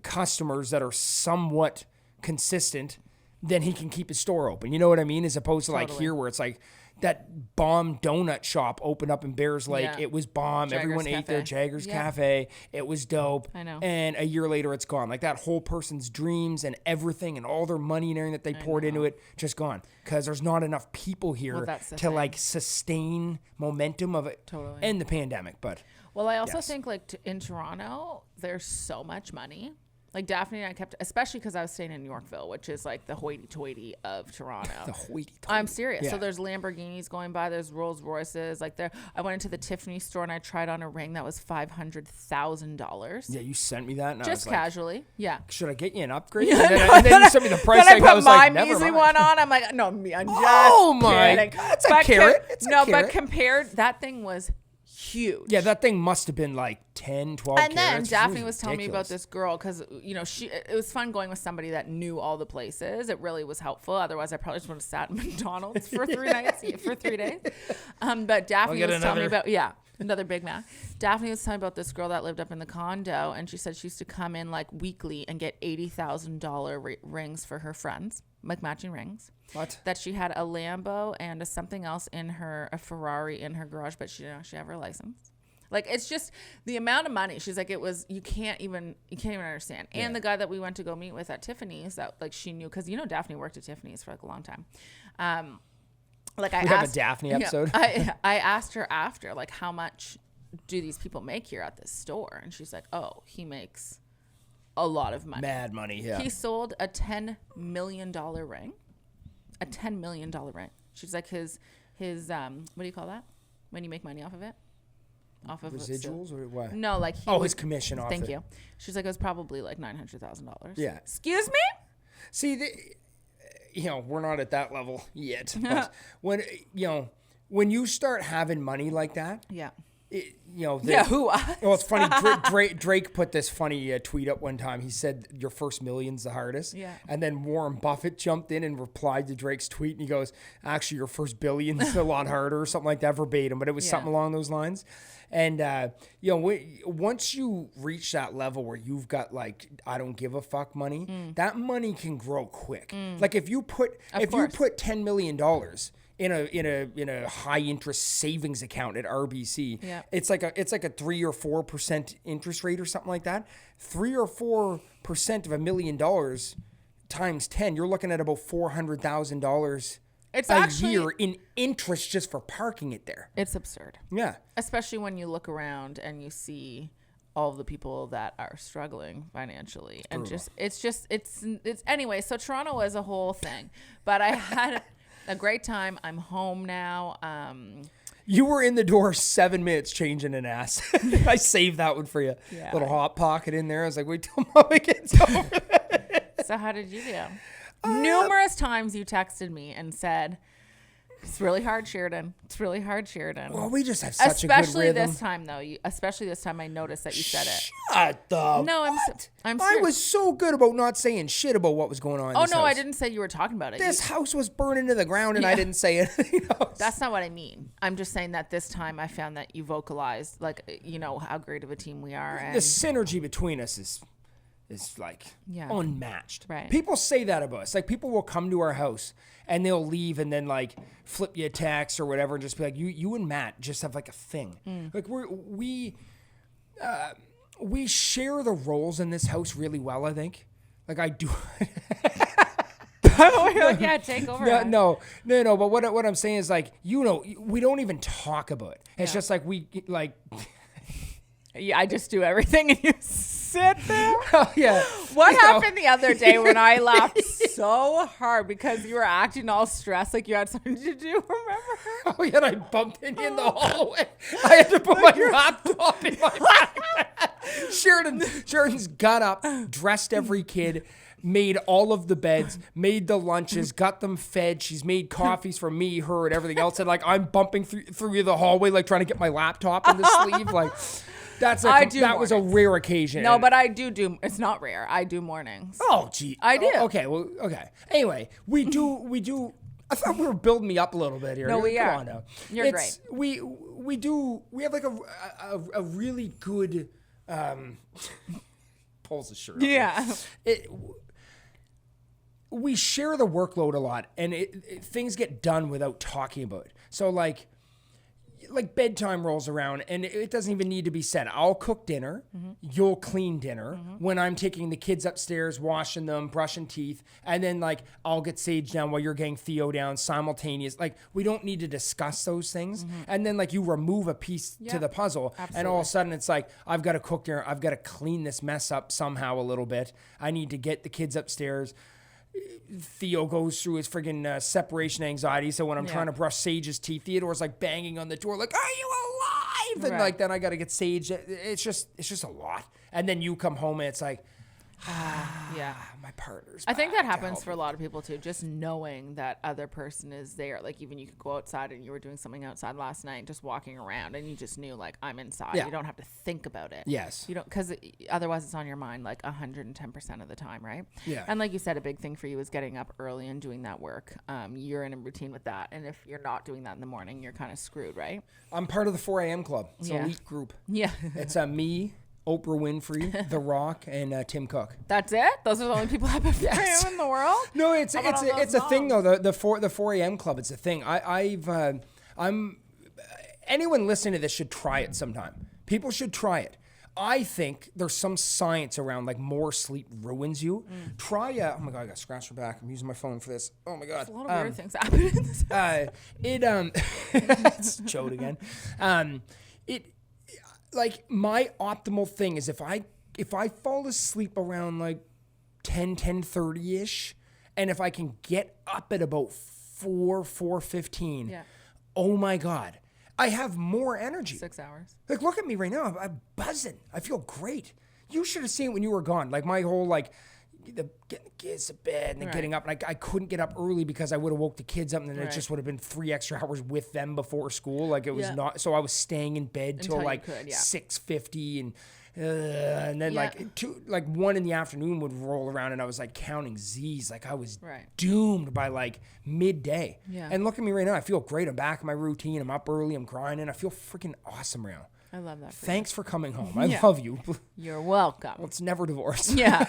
customers that are somewhat consistent, then he can keep his store open. You know what I mean? As opposed to like Totally. here where it's like that bomb donut shop opened up in Bears Lake. Yeah. It was bomb. Jaggers Everyone ate there. Cafe. Jaggers Yeah. Cafe. It was dope. I know. And a year later, it's gone. Like that whole person's dreams and everything and all their money and everything that they poured into it, just gone. Because there's not enough people here that's the to thing. like sustain momentum of it. Totally. And the pandemic. But Well, I also Yes. think like in Toronto, there's so much money. Like Daphne and I kept, especially because I was staying in Yorkville, which is like the hoity-toity of Toronto. the hoity-toity. I'm serious. Yeah. So there's Lamborghinis going by. There's Rolls Royces. Like there, I went into the Tiffany store and I tried on a ring that was $500,000. Yeah, you sent me that. And I Just was like, cannally. Yeah. should I get you an upgrade? And then you sent me the price Then tag. I I put was my like, never measly mind. one on. I'm like, no, I'm just Oh my, kidding. that's a But carrot. It's a no, carrot. but compared, that thing was huge. Yeah, that thing must have been like 10, 12 And then carats. Daphne It was telling me about ridiculous. this girl because, you know, it was fun going with somebody that knew all the places. It really was helpful. Otherwise, I probably just would have sat in McDonald's for 3 days. But Daphne get was telling me another. about, another Big Mac. Daphne was telling me about this girl that lived up in the condo, and she said she used to come in like weekly and get $80,000 rings for her friends, like matching rings. What? That she had a Lambo and a something else a Ferrari in her garage, but she didn't actually have her license. Like, it's just the amount of money. She's like, you can't even understand. And the guy that we went to go meet with at Tiffany's, that like she knew, because Daphne worked at Tiffany's for like a long time. Like I We asked, have a Daphne episode. I asked her after, like, how much do these people make here at this store? And she's like, oh, he makes a lot of money. Mad money, yeah. He sold a $10 million ring. A $10 million ring. She's like, his what do you call that when you make money off of it? Off of Residuals or what? No, like his commission off Thank it. you. She's like, it was probably like $900,000. Yeah. Excuse me? See, we're not at that level yet. But when you start having money like that, Yeah. who? Us? Well, it's funny. Drake put this funny tweet up one time. He said, "Your first million's the hardest." Yeah. And then Warren Buffett jumped in and replied to Drake's tweet, and he goes, "Actually, your first billion's a lot harder," or something like that, verbatim. But it was something along those lines. And once you reach that level where you've got like I don't give a fuck money, that money can grow quick. Like if you put $10 million in a high interest savings account at RBC, it's like a 3 or 4% interest rate or something like that. 3 or 4% of $1 million times 10, you're looking at about $400,000 a year in interest just for parking it there. It's absurd. Yeah. Especially when you look around and you see all of the people that are struggling financially. And it's anyway, so Toronto was a whole thing. But I had a great time. I'm home now. You were in the door 7 minutes changing an ass. I saved that one for you. Yeah. Little hot pocket in there. I was like, wait till Mama gets home. So how did you do? Numerous times you texted me and said, it's really hard, Sheridan. It's really hard, Sheridan. Well, we just have such a good Especially rhythm. this time, though. Especially this time, I noticed that you said it. Shut the No, what? I'm I serious. was so good about not saying shit about what was going on in Oh, this no, house. I didn't say you were talking about it. This house was burning to the ground and I didn't say anything else. That's not what I mean. I'm just saying that this time I found that you vocalized, like, how great of a team we are. And The synergy between us is like unmatched. Right. People say that about us. Like people will come to our house and they'll leave and then like flip you a text or whatever and just be like, you and Matt just have like a thing. Like we share the roles in this house really well, I think. Like I do. yeah, take over. No. But what I'm saying is like, we don't even talk about it. It's just like we like. Yeah, I just do everything and you sit there. Oh, yeah. What happened the other day when I laughed so hard because you were acting all stressed like you had something to do, remember? Oh, yeah, and I bumped into you in the hallway. I had to put my laptop in my backpack. Sheridan's got up, dressed every kid, made all of the beds, made the lunches, got them fed. She's made coffees for me, her, and everything else. And like I'm bumping through the hallway, like trying to get my laptop in the sleeve. Like that was a rare occasion. No, but I do. It's not rare. I do mornings. Oh, gee. I do. Okay. Well, okay. Anyway, we do. I thought we were building me up a little bit here. No, we Come are. on now. You're great. We have like a really good pulls the shirt. Yeah. we share the workload a lot, and things get done without talking about it. So like bedtime rolls around, and it doesn't even need to be said. I'll cook dinner, you'll clean dinner when I'm taking the kids upstairs, washing them, brushing teeth, and then like I'll get Sage down while you're getting Theo down simultaneous. Like we don't need to discuss those things, and then like you remove a piece to the puzzle, and all of a sudden it's like I've got to cook dinner, I've got to clean this mess up somehow a little bit. I need to get the kids upstairs. Theo goes through his friggin' separation anxiety. So when I'm trying to brush Sage's teeth, Theodore's like banging on the door, like, "Are you alive?" And like then I got to get Sage. It's just a lot. And then you come home and it's like, my partner's I think that happens for a lot of people too. Just knowing that other person is there. Like even you could go outside and you were doing something outside last night, just walking around, and you just knew like I'm inside. You don't have to think about it. Yes. You don't, because otherwise it's on your mind like 110% of the time, right? Yeah. And like you said, a big thing for you is getting up early and doing that work. You're in a routine with that, and if you're not doing that in the morning, you're kind of screwed, right? I'm part of the 4 a.m. club. It's an elite group. Yeah. It's me, Oprah Winfrey, The Rock, and Tim Cook. That's it? Those are the only people up at 4 a.m. in the world? No, it's a thing though. The 4 a.m. club. It's a thing. I'm anyone listening to this should try it sometime. People should try it. I think there's some science around like more sleep ruins you. Try oh my god, I got scratched my back. I'm using my phone for this. Oh my god. There's a lot of weird things happening in this house. It's chode again. Like my optimal thing is if I fall asleep around like 10:30 ish, and if I can get up at about 4:15, oh my god, I have more energy. 6 hours. Like look at me right now, I'm buzzing. I feel great. You should have seen it when you were gone. Like my whole like getting the kids to bed and then getting up, and I couldn't get up early because I would have woke the kids up, and then it just would have been 3 extra hours with them before school. Like it was not, so I was staying in bed till like 6:50, and then like 1 in the afternoon would roll around, and I was like counting Z's. Like I was doomed by like midday. And look at me right now. I feel great. I'm back in my routine. I'm up early. I'm grinding. I feel freaking awesome right now. I love that. Thanks for coming home. I love you. You're welcome. Let's never divorce. Yeah.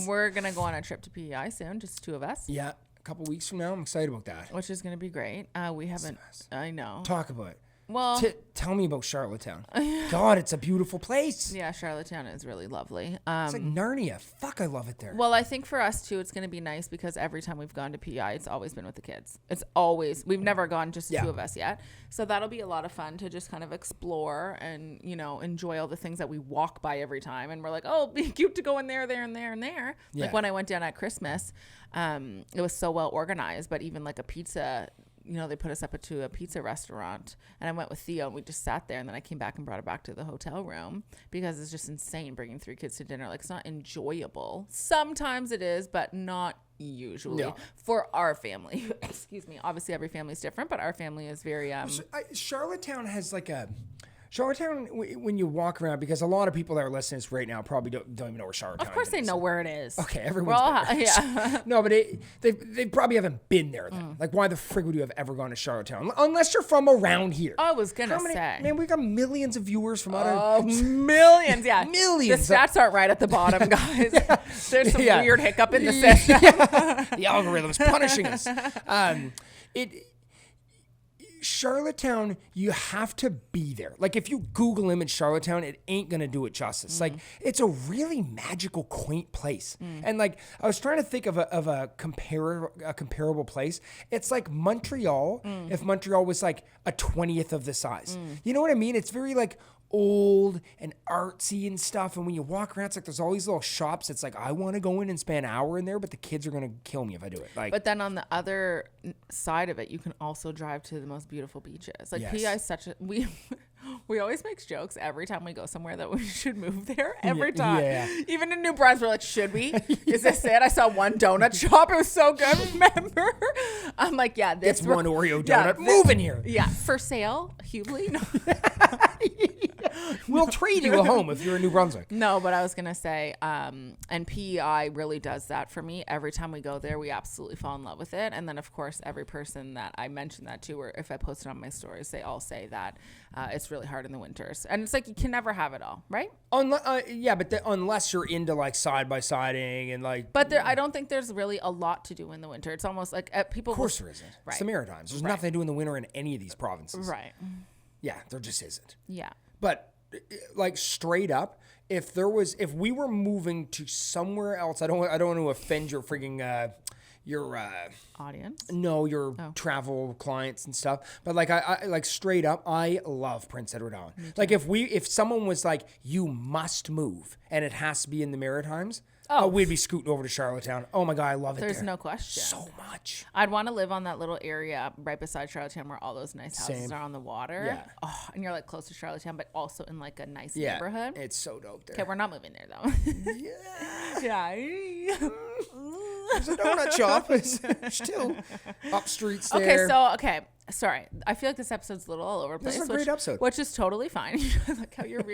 We're going to go on a trip to PEI soon, just 2 of us. Yeah. A couple weeks from now. I'm excited about that. Which is going to be great. We haven't, I know. Talk about it. Well, tell me about Charlottetown. God, it's a beautiful place. Yeah, Charlottetown is really lovely. It's like Narnia. Fuck, I love it there. Well, I think for us too, it's going to be nice because every time we've gone to PI, it's always been with the kids. We've never gone just the 2 of us yet. So that'll be a lot of fun to just kind of explore and, enjoy all the things that we walk by every time. And we're like, oh, it'd be cute to go in there, there, and there, and there. Yeah. Like when I went down at Christmas, it was so well organized, but even like a pizza, they put us up to a pizza restaurant, and I went with Theo, and we just sat there, and then I came back and brought it back to the hotel room because it's just insane bringing 3 kids to dinner. Like, it's not enjoyable. Sometimes it is, but not usually for our family. Excuse me. Obviously, every family is different, but our family is very... Charlottetown has like a... Charlottetown, when you walk around, because a lot of people that are listening to this right now probably don't even know where Charlottetown is. Of course they know where it is. Okay, everyone's been there. No, but they probably haven't been there then. Like, why the frig would you have ever gone to Charlottetown? Unless you're from around here. I was going to say. Man, we got millions of viewurs from other... millions, yeah. Millions. The stats aren't right at the bottom, guys. There's some weird hiccup in the system. The algorithm's punishing us. Charlottetown, you have to be there. Like if you Google image Charlottetown, it ain't gonna do it justice. Like it's a really magical, quaint place. And like I was trying to think of a comparable place. It's like Montreal. If Montreal was like a 20th of the size, you know what I mean? It's very like old and artsy and stuff. And when you walk around, it's like there's all these little shops. It's like I want to go in and spend an hour in there, but the kids are gonna kill me if I do it. Like, but then on the other side of it, you can also drive to the most beautiful beaches. Like PI is such a we always make jokes every time we go somewhere that we should move there. Every time, even in New Brunswick, we're like, should we? Is this it? I saw one donut shop. It was so good. Remember? I'm like, yeah, this one Oreo donut. Move in here. Yeah, for sale, Hubly. No. We'll trade you a home if you're in New Brunswick. No, but I was going to say, and PEI really does that for me. Every time we go there, we absolutely fall in love with it. And then, of course, every person that I mention that to, or if I post it on my stories, they all say that it's really hard in the winters. And it's like you can never have it all, right? Yeah, but unless you're into like side-by-siding and like... But I don't think there's really a lot to do in the winter. It's almost like people... Of course there isn't. Right. It's the Maritimes. There's nothing to do in the winter in any of these provinces. Right. Yeah, there just isn't. Yeah. But like straight up, if we were moving to somewhere else, I don't want to offend your freaking your audience. No, your travel clients and stuff. But like I like straight up, I love Prince Edward Island. Like if someone was like, you must move and it has to be in the Maritimes, we'd be scooting over to Charlottetown. Oh my God, I love it. There's no question. So much. I'd want to live on that little area right beside Charlottetown where all those nice houses are on the water. Yeah. Oh, and you're like close to Charlottetown, but also in like a nice neighborhood. It's so dope there. Okay, we're not moving there though. Yeah. There's a donut shop. It's still up streets there. Sorry. I feel like this episode's a little all over the place. This is a great episode. Which is totally fine. Like how you're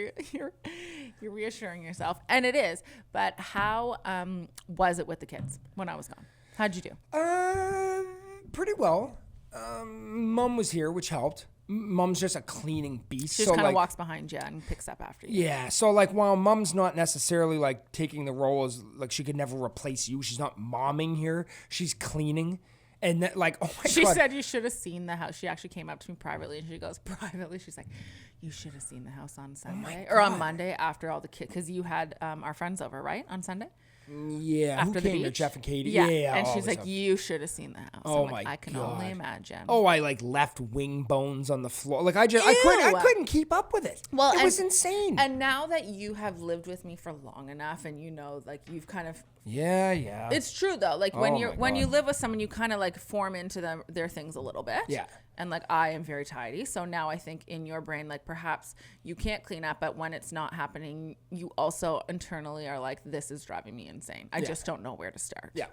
reassuring yourself. And it is. But how was it with the kids when I was gone? How'd you do? Pretty well. Mom was here, which helped. Mom's just a cleaning beast. She just kind of walks behind you and picks up after you. Yeah. So like while Mom's not necessarily like taking the role as like she could never replace you, she's not momming here. She's cleaning. And that, like, oh my God. She said you should have seen the house. She actually came up to me privately and she goes, she's like, you should have seen the house on Sunday or on Monday after all the kids. Because you had our friends over, right? On Sunday? Yeah. After Who the came to beach? Jeff and Katie? Yeah. Yeah. And she's like, you should have seen the house. Oh I'm like, my I can God. only imagine. Oh, I like left wing bones on the floor. Like I couldn't keep up with it. Well, it was insane. And now that you have lived with me for long enough and you know, like you've kind of... Yeah. It's true though. Like when you live with someone, you kind of like form into their things a little bit. Yeah. And like I am very tidy. So now I think in your brain, like perhaps you can't clean up, but when it's not happening, you also internally are like, this is driving me insane. I just don't know where to start. Yeah.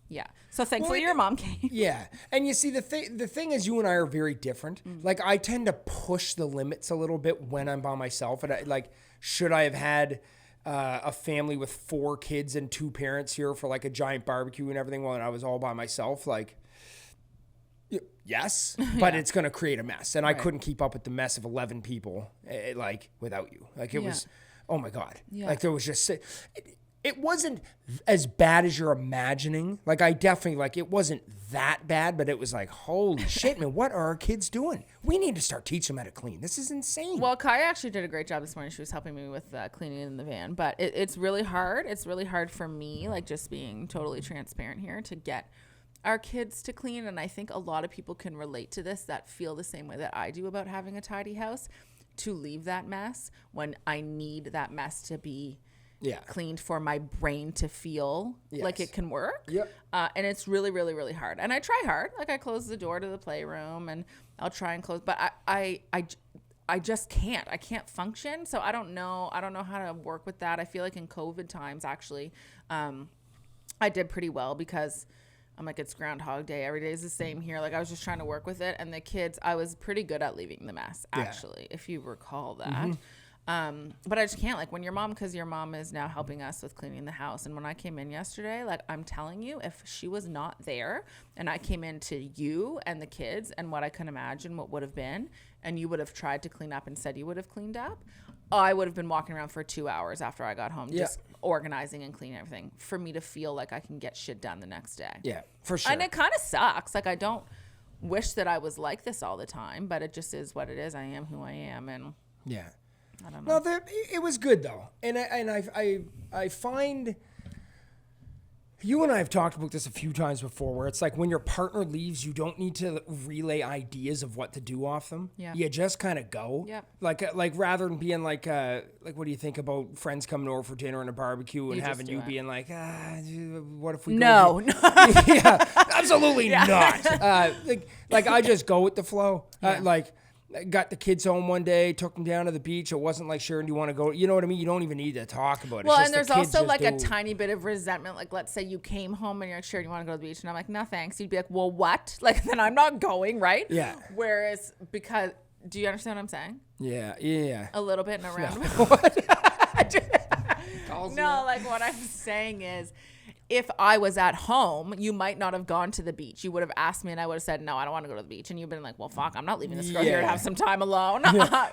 Yeah. So thankfully your mom came. Yeah. And you see, the thing is you and I are very different. Like I tend to push the limits a little bit when I'm by myself. And should I have had a family with 4 kids and 2 parents here for like a giant barbecue and everything while I was all by myself? Like, yes, but it's going to create a mess. And I couldn't keep up with the mess of 11 people, without you. Like it was, oh my God. Yeah. Like there was just... It wasn't as bad as you're imagining. Like I definitely it wasn't that bad, but it was like, holy shit, man, what are our kids doing? We need to start teaching them how to clean. This is insane. Well, Kaya actually did a great job this morning. She was helping me with cleaning in the van, but it's really hard. It's really hard for me, like just being totally transparent here, to get our kids to clean. And I think a lot of people can relate to this that feel the same way that I do about having a tidy house, to leave that mess when I need that mess to be cleaned for my brain to feel like it can work. Yep. And it's really, really, really hard. And I try hard. Like I close the door to the playroom and I'll try and close, but I just can't. I can't function. So I don't know how to work with that. I feel like in COVID times, actually, I did pretty well because I'm like, it's Groundhog Day. Every day is the same here. Like I was just trying to work with it. And the kids, I was pretty good at leaving the mess, actually, if you recall that. Mm-hmm. But I just can't, like when your mom is now helping us with cleaning the house. And when I came in yesterday, like I'm telling you, if she was not there and I came in to you and the kids and what I can imagine what would have been, and you would have tried to clean up and said you would have cleaned up, I would have been walking around for 2 hours after I got home, just organizing and cleaning everything for me to feel like I can get shit done the next day. Yeah, for sure. And it kind of sucks. Like I don't wish that I was like this all the time, but it just is what it is. I am who I am. And I don't know. No, it was good though, and I find you and I have talked about this a few times before, where it's like when your partner leaves, you don't need to relay ideas of what to do off them. Yeah. You just kind of go. Yep. Like rather than being like what do you think about friends coming over for dinner and a barbecue and having you being like, what if we no. Yeah, absolutely not. Like I just go with the flow. I got the kids home one day, took them down to the beach. It wasn't like, Sheridan, do you want to go? You know what I mean? You don't even need to talk about it. Well, and there's also like a tiny bit of resentment. Like, let's say you came home and you're like, Sheridan, you want to go to the beach? And I'm like, no, thanks. You'd be like, well, what? Like, then I'm not going, right? Yeah. Whereas because Do you understand what I'm saying? Yeah. A little bit in a roundabout. What? No, like what I'm saying is, if I was at home, you might not have gone to the beach. You would have asked me and I would have said, no, I don't want to go to the beach. And you've been like, well, fuck, I'm not leaving this girl here to have some time alone.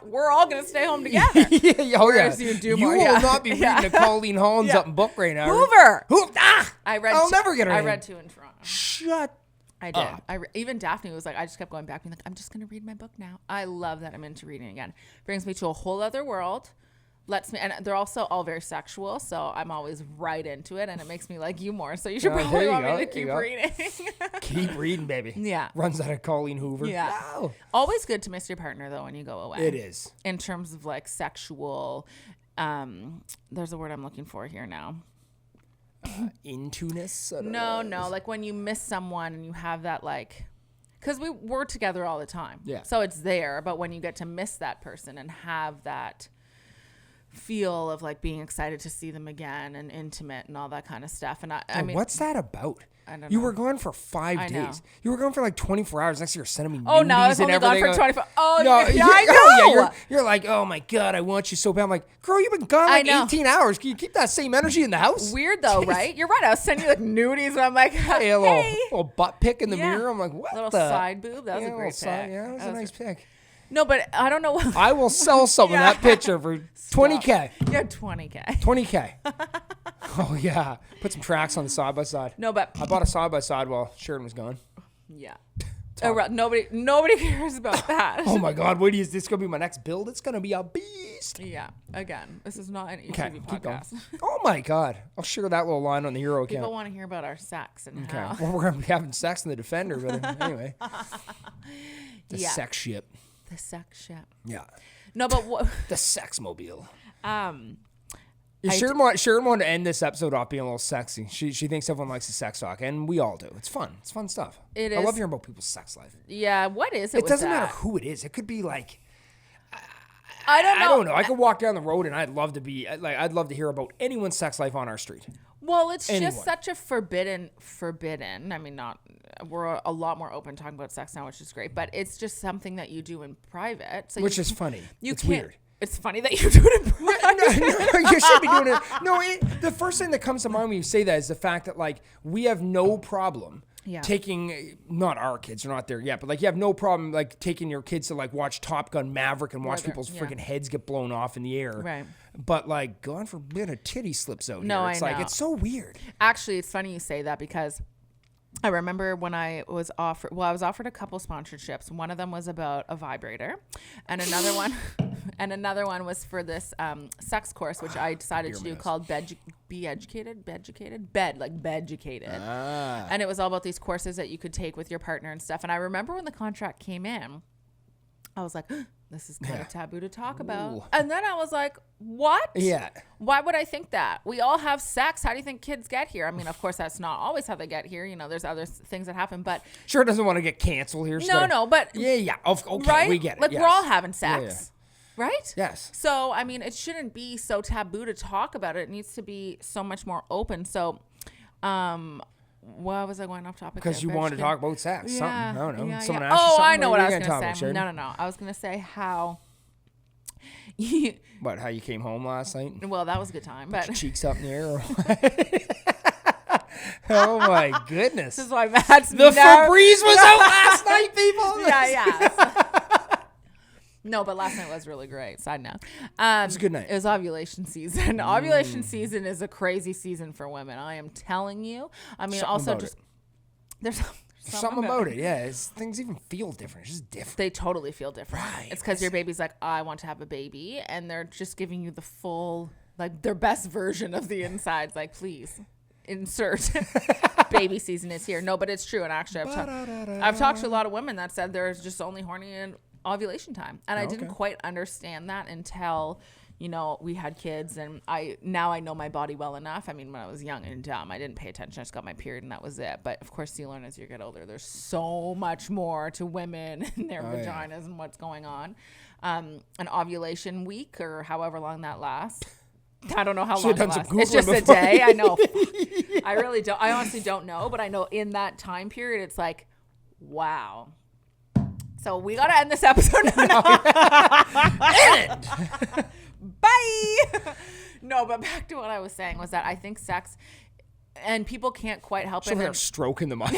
We're all going to stay home together. Whereas you will not be reading a Colleen Holmes up book right now. Hoover. I'll never get her I name. read 2 in Toronto. Shut I did. Even Daphne was like, I just kept going back, being like, I'm just going to read my book now. I love that I'm into reading again. Brings me to a whole other world. And they're also all very sexual, so I'm always right into it, and it makes me like you more. So you should probably want me to keep reading. Keep reading, baby. Yeah. Runs out of Colleen Hoover. Yeah. No. Always good to miss your partner, though, when you go away. It is. In terms of, like, sexual, there's a word I'm looking for here now. Into-ness? No, like when you miss someone and you have that, like... Because we're together all the time. Yeah. So it's there, but when you get to miss that person and have that... feel of like being excited to see them again and intimate and all that kind of stuff. And I mean, what's that about? I don't know. You were gone for 5 days. know. You were gone for like 24 hours. Next year, you're sending me nudies Oh, no, I was and only gone everything. for 24. Oh, No, yeah, I know. You're like, oh my God, I want you so bad. I'm like, girl, you've been gone like 18 hours. Can you keep that same energy in the house? Weird though, right? You're right. I was sending you like nudies and I'm like, hey. A little butt pick in the mirror. I'm like, what little the? side boob. That was a great pic. Yeah, that was a nice pic. No, but I don't know what. I will sell some of that picture for $20K. Yeah, $20K. $20K. Oh, yeah. Put some tracks on the side-by-side. No, but. I bought a side-by-side while Sheridan was gone. Yeah. Nobody cares about that. Oh, my God. What is this going to be my next build? It's going to be a beast. Yeah. Again, this is not an Okay, ETV keep going. podcast. Oh, my God. I'll share that little line on the Euro account. People want to hear about our sex and how. Well, we're going to be having sex in the Defender, but anyway. The sex ship. The sex ship. Yeah. No, but what? The sex mobile. Um, Sharon wanted to end this episode off being a little sexy. She thinks everyone likes the sex talk, and we all do. It's fun. It's fun stuff. It I is. love hearing about people's sex life. Yeah. What is it? It with doesn't that? matter who it is. It could be like. I don't know. I don't know. I could walk down the road, and I'd love to hear about anyone's sex life on our street. Well, it's just such a forbidden. I mean, we're a lot more open talking about sex now, which is great. But it's just something that you do in private. So Which is funny. It's weird. It's funny that you do it in private. No, you should be doing it. No, the first thing that comes to mind when you say that is the fact that like we have no problem taking not our kids are not there yet, but like you have no problem like taking your kids to like watch Top Gun Maverick and watch people's freaking heads get blown off in the air. Right. But like, God forbid a titty slips out. No, here. It's I like know. it's so weird. Actually, it's funny you say that because I remember when I was offered a couple sponsorships. One of them was about a vibrator, and another one was for this sex course, which I decided to do called Beducated, and it was all about these courses that you could take with your partner and stuff. And I remember when the contract came in, I was like, this is kind of taboo to talk about. Ooh. And then I was like, what? Yeah. Why would I think that? We all have sex. How do you think kids get here? I mean, of course, that's not always how they get here. You know, there's other things that happen, but. Sure doesn't want to get canceled here. But. Yeah. Okay, right? We get it. Like, yes. we're all having sex. Yeah. Right? Yes. So, I mean, it shouldn't be so taboo to talk about it. It needs to be so much more open. So, why was I going off topic? Because you wanted to talk about sex. Yeah, Something. I don't know. yeah, Someone yeah. asked you Oh, something. I know what I was going to say. No. I was going to say how. What? How you came home last night? Well, that was a good time. But Cheeks up in the air. Or what? Oh my goodness! this is why Matt's the Febreze was out last night, people. Yeah. No, but last night was really great. Side note. It was a good night. It was ovulation season. Ovulation season is a crazy season for women. I am telling you. I mean, there's something about it. Yeah, things even feel different. It's just different. They totally feel different. Right. It's because your baby's like, I want to have a baby, and they're just giving you the full, like their best version of the insides. Like, please insert. Baby season is here. No, but it's true. And actually, I've talked to a lot of women that said they're just only horny in ovulation time, and I didn't quite understand that until we had kids, and now I know my body well enough. I mean, when I was young and dumb, I didn't pay attention. I just got my period and that was it. But of course, you learn as you get older, there's so much more to women and their vaginas and what's going on. An ovulation week or however long that lasts. I don't know how long it lasts. It's just a day. I know. I really don't. I honestly don't know, but I know in that time period, it's like, wow. So we got to end this episode now. Bye. No, but back to what I was saying was that I think sex, and people can't quite help it. They're stroking the mic.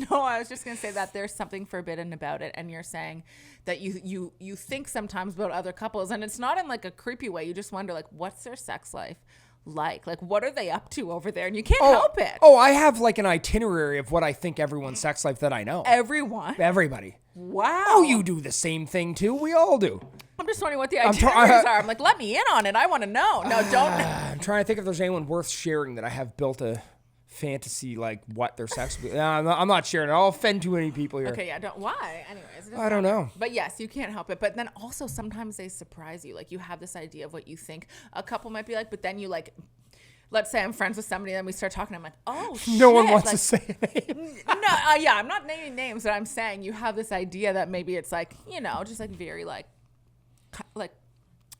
No, I was just going to say that there's something forbidden about it. And you're saying that you think sometimes about other couples, and it's not in like a creepy way. You just wonder, like, what's their sex life like? Like, what are they up to over there? And you can't help it. Oh, I have like an itinerary of what I think everyone's sex life that I know. Everybody. Wow. Oh, you do the same thing too. We all do. I'm just wondering what the itineraries are. I'm like, let me in on it. I want to know. No, don't. I'm trying to think if there's anyone worth sharing that I have built a fantasy like what their sex will be. I'm not sharing it. I'll offend too many people here. Okay, yeah, don't. Why? Anyways. I don't know. But yes, you can't help it. But then also sometimes they surprise you. Like you have this idea of what you think a couple might be like, but then you like, let's say I'm friends with somebody and then we start talking. I'm like, oh, shit. No one wants to say a name. No, yeah, I'm not naming names, but I'm saying you have this idea that maybe it's like, you know, just like very like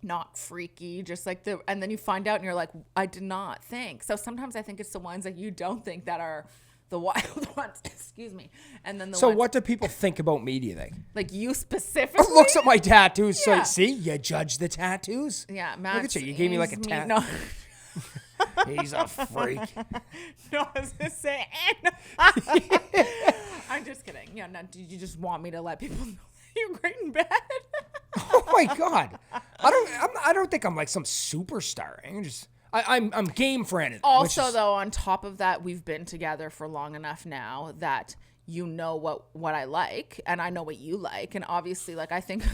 not freaky, just like and then you find out and you're like, I did not think. So sometimes I think it's the ones that you don't think that are the wild ones. Excuse me. And then So what do people think about me, do you think? Like you specifically? Looks at my tattoos. Yeah. So see, you judge the tattoos. Yeah, Matt. Look at you. You gave me like a tat. No. He's a freak. No, I was gonna say. I'm just kidding. Yeah, no. Did you just want me to let people know that you're great in bed? Oh my God. I don't think I'm like some superstar. I'm game for anything. Also, though, on top of that, we've been together for long enough now that you know what I like, and I know what you like, and obviously, like I think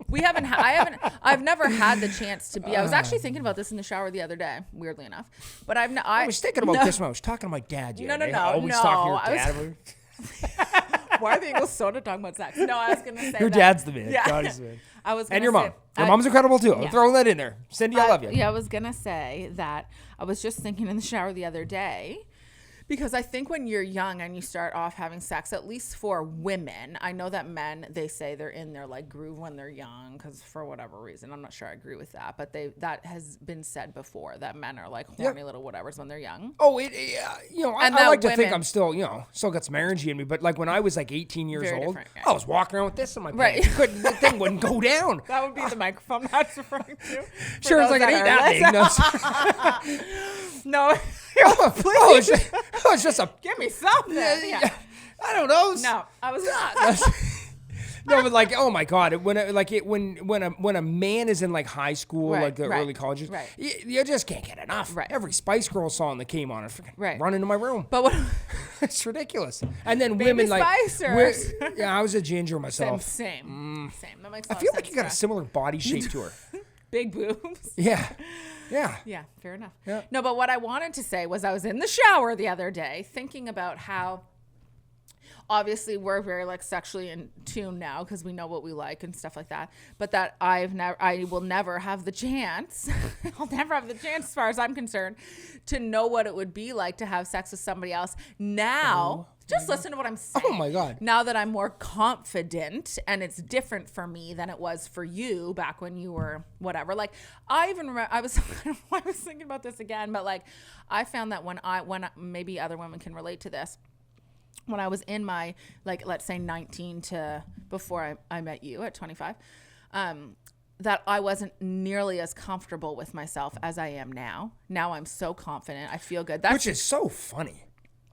I've never had the chance to be. I was actually thinking about this in the shower the other day, weirdly enough, but I was thinking about this when I was talking to my dad. No. Always talking to your dad. Why are the Eagles so talking about sex? No, I was gonna say your dad's the man. Yeah. God is the man. I was, and your mom. Your mom's incredible too. Yeah. I'm throwing that in there. Cindy, I love you. Yeah, I was gonna say that I was just thinking in the shower the other day. Because I think when you're young and you start off having sex, at least for women, I know that men, they say they're in their like groove when they're young because for whatever reason, I'm not sure I agree with that, but that has been said before that men are like horny little whatevers when they're young. Oh, I like to think I'm still, still got some energy in me, but like when I was like 18 years old, yeah. I was walking around with this in my pants. The thing wouldn't go down. That would be the microphone that's referring to. Sure, it's like it ain't that big. No. It's just a... Give me something. Yeah. I don't know. No, I was not. No, but like, oh my God, when a man is in like high school, like the early colleges, you just can't get enough. Right. Every Spice Girl song that came on, I run into my room. But what? It's ridiculous. And then Baby women like, Spicers. I was a ginger myself. Same. That makes a lot I feel of like sense, you got a similar body shape to her. Big boobs. Yeah, fair enough. Yeah. No, but what I wanted to say was I was in the shower the other day thinking about how obviously we're very like sexually in tune now because we know what we like and stuff like that, but that I will never have the chance I'll never have the chance as far as I'm concerned to know what it would be like to have sex with somebody else now. Just listen to what I'm saying. Oh my God. Now that I'm more confident and it's different for me than it was for you back when you were whatever. Like I even remember, I was thinking about this again, but like I found that when maybe other women can relate to this, when I was in my, like, let's say 19 to before I met you at 25, that I wasn't nearly as comfortable with myself as I am now. Now I'm so confident. I feel good. Which is so funny.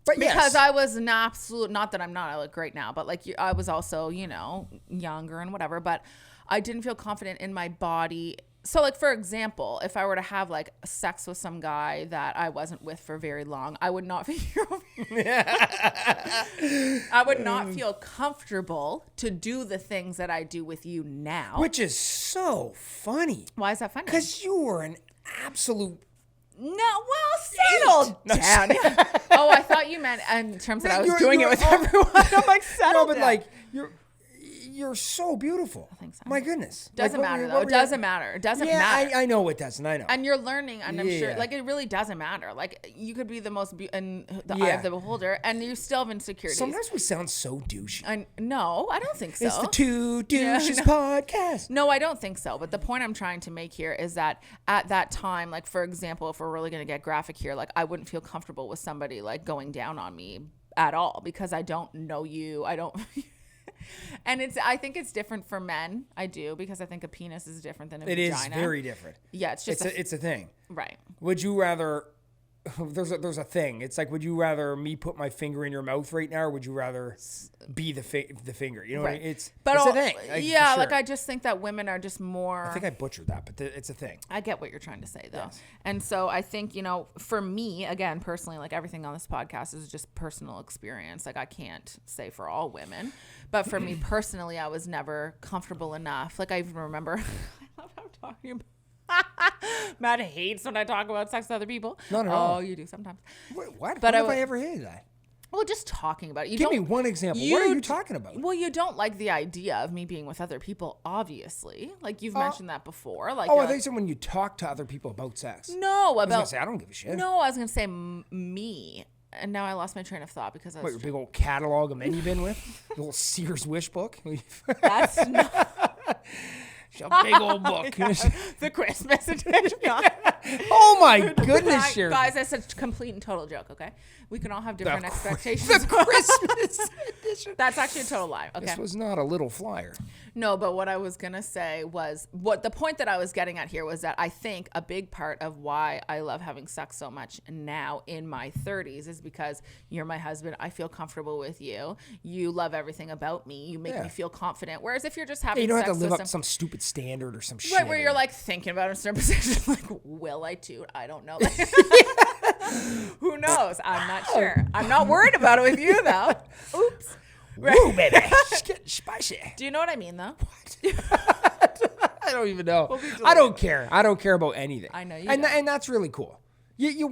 But because I was an absolute, not that I'm not, I look great now, but like I was also, younger and whatever, but I didn't feel confident in my body. So like, for example, if I were to have like sex with some guy that I wasn't with for very long, I would not feel, I would not feel comfortable to do the things that I do with you now. Which is so funny. Why is that funny? Because you were an absolute... No, well, settled down. Oh, I thought you meant in terms that I was doing it with everyone. I'm like, settled down. No, but like, you're so beautiful. Thanks. My goodness. Doesn't matter though. It doesn't matter. It doesn't matter. I know it doesn't. I know. And you're learning, and I'm sure, like, it really doesn't matter. Like, you could be the most in the eye of the beholder, and you still have insecurities. Sometimes we sound so douchey. No, I don't think so. It's the Two Douches podcast. No, I don't think so. But the point I'm trying to make here is that at that time, like, for example, if we're really going to get graphic here, like, I wouldn't feel comfortable with somebody like going down on me at all because I don't know you. I don't. And I think it's different for men. I do, because I think a penis is different than a vagina. It is very different. Yeah, it's just it's a thing. Right. Would you rather? There's a thing. It's like, would you rather me put my finger in your mouth right now, or would you rather be the finger? You know, right. what I mean? It's a thing. Yeah, like I just think that women are just more. I think I butchered that, but it's a thing. I get what you're trying to say, though. Yes. And so I think, for me, again, personally, like everything on this podcast is just personal experience. Like I can't say for all women, but for me personally, I was never comfortable enough. Like I even remember, I love how I'm talking about. Matt hates when I talk about sex with other people. Not at all. Oh, you do sometimes. Wait, what? But when have I ever hated that? Well, just talking about it. Give me one example. What are you talking about? Well, you don't like the idea of me being with other people, obviously. Like you've mentioned that before. Like, I think it's when you talk to other people about sex. No, about. I was gonna say I don't give a shit. No, I was gonna say me. And now I lost my train of thought because I was. What, your big old catalog of men you've been with? Your little Sears wish book? That's not. A big old book. The Christmas edition. Oh my goodness, Sheridan. Guys, that's a complete and total joke, okay? We can all have different expectations. The Christmas edition. That's actually a total lie, okay? This was not a little flyer. No, but what I was going to say was, what the point that I was getting at here was that I think a big part of why I love having sex so much now in my 30s is because you're my husband. I feel comfortable with you. You love everything about me. You make me feel confident. Whereas if you're just having sex, you don't have to live up to some stupid standard or some shit. Right, where you're like thinking about a certain position, like, will I toot? I don't know. Who knows? I'm not sure. I'm not worried about it with you, though. Oops. Right. Woo, baby. It's getting spicy. Do you know what I mean, though? What? I don't even know. I don't care. I don't care about anything. I know you and don't. And that's really cool. You're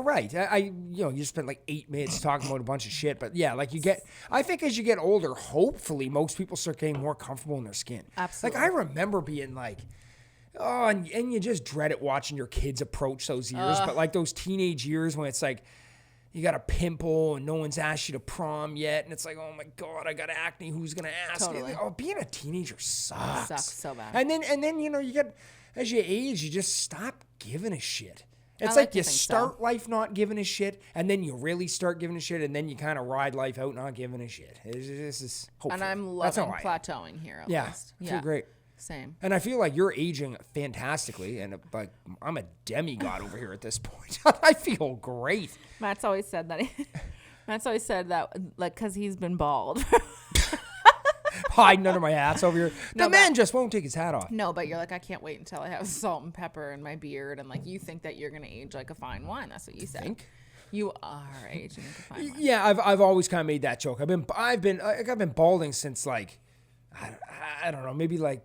right. You spent like 8 minutes talking about a bunch of shit, but yeah, like I think as you get older, hopefully most people start getting more comfortable in their skin. Absolutely. Like I remember being like, oh, and you just dread it watching your kids approach those years, but like those teenage years when it's like, you got a pimple and no one's asked you to prom yet. And it's like, oh my God, I got acne. Who's going to ask me? Like, oh, being a teenager sucks. Sucks so bad. And then, you get, as you age, you just stop giving a shit. It's like you start life not giving a shit, and then you really start giving a shit, and then you kind of ride life out not giving a shit. This is hopefully. And I'm loving plateauing here at least. I feel great. Same. And I feel like you're aging fantastically, and like I'm a demigod over here at this point. I feel great. Matt's always said that. Like, because he's been bald. Hiding under my hats over here. The man just won't take his hat off. No, but you're like, I can't wait until I have salt and pepper in my beard, and like you think that you're gonna age like a fine wine. That's what you said. Think? You are aging like a fine wine. Yeah, I've always kind of made that joke. I've been balding since like I don't know, maybe like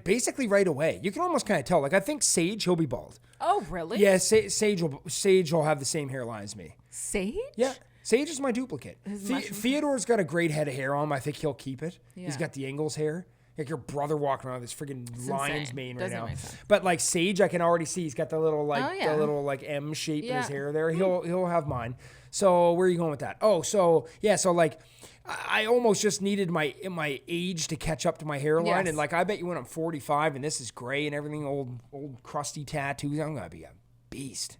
basically right away. You can almost kind of tell. Like I think Sage, he'll be bald. Oh, really? Yeah, Sage will have the same hairline as me. Sage? Yeah. Sage is my duplicate. Theodore's got a great head of hair on him. I think he'll keep it. Yeah. He's got the Ingalls hair. Like your brother walking around with this freaking lion's mane right now. But like Sage, I can already see he's got the little like M shape in his hair there. He'll have mine. So where are you going with that? Oh, so like I almost just needed my age to catch up to my hairline. Yes. And like I bet you when I'm 45 and this is gray and everything, old crusty tattoos, I'm gonna be a beast.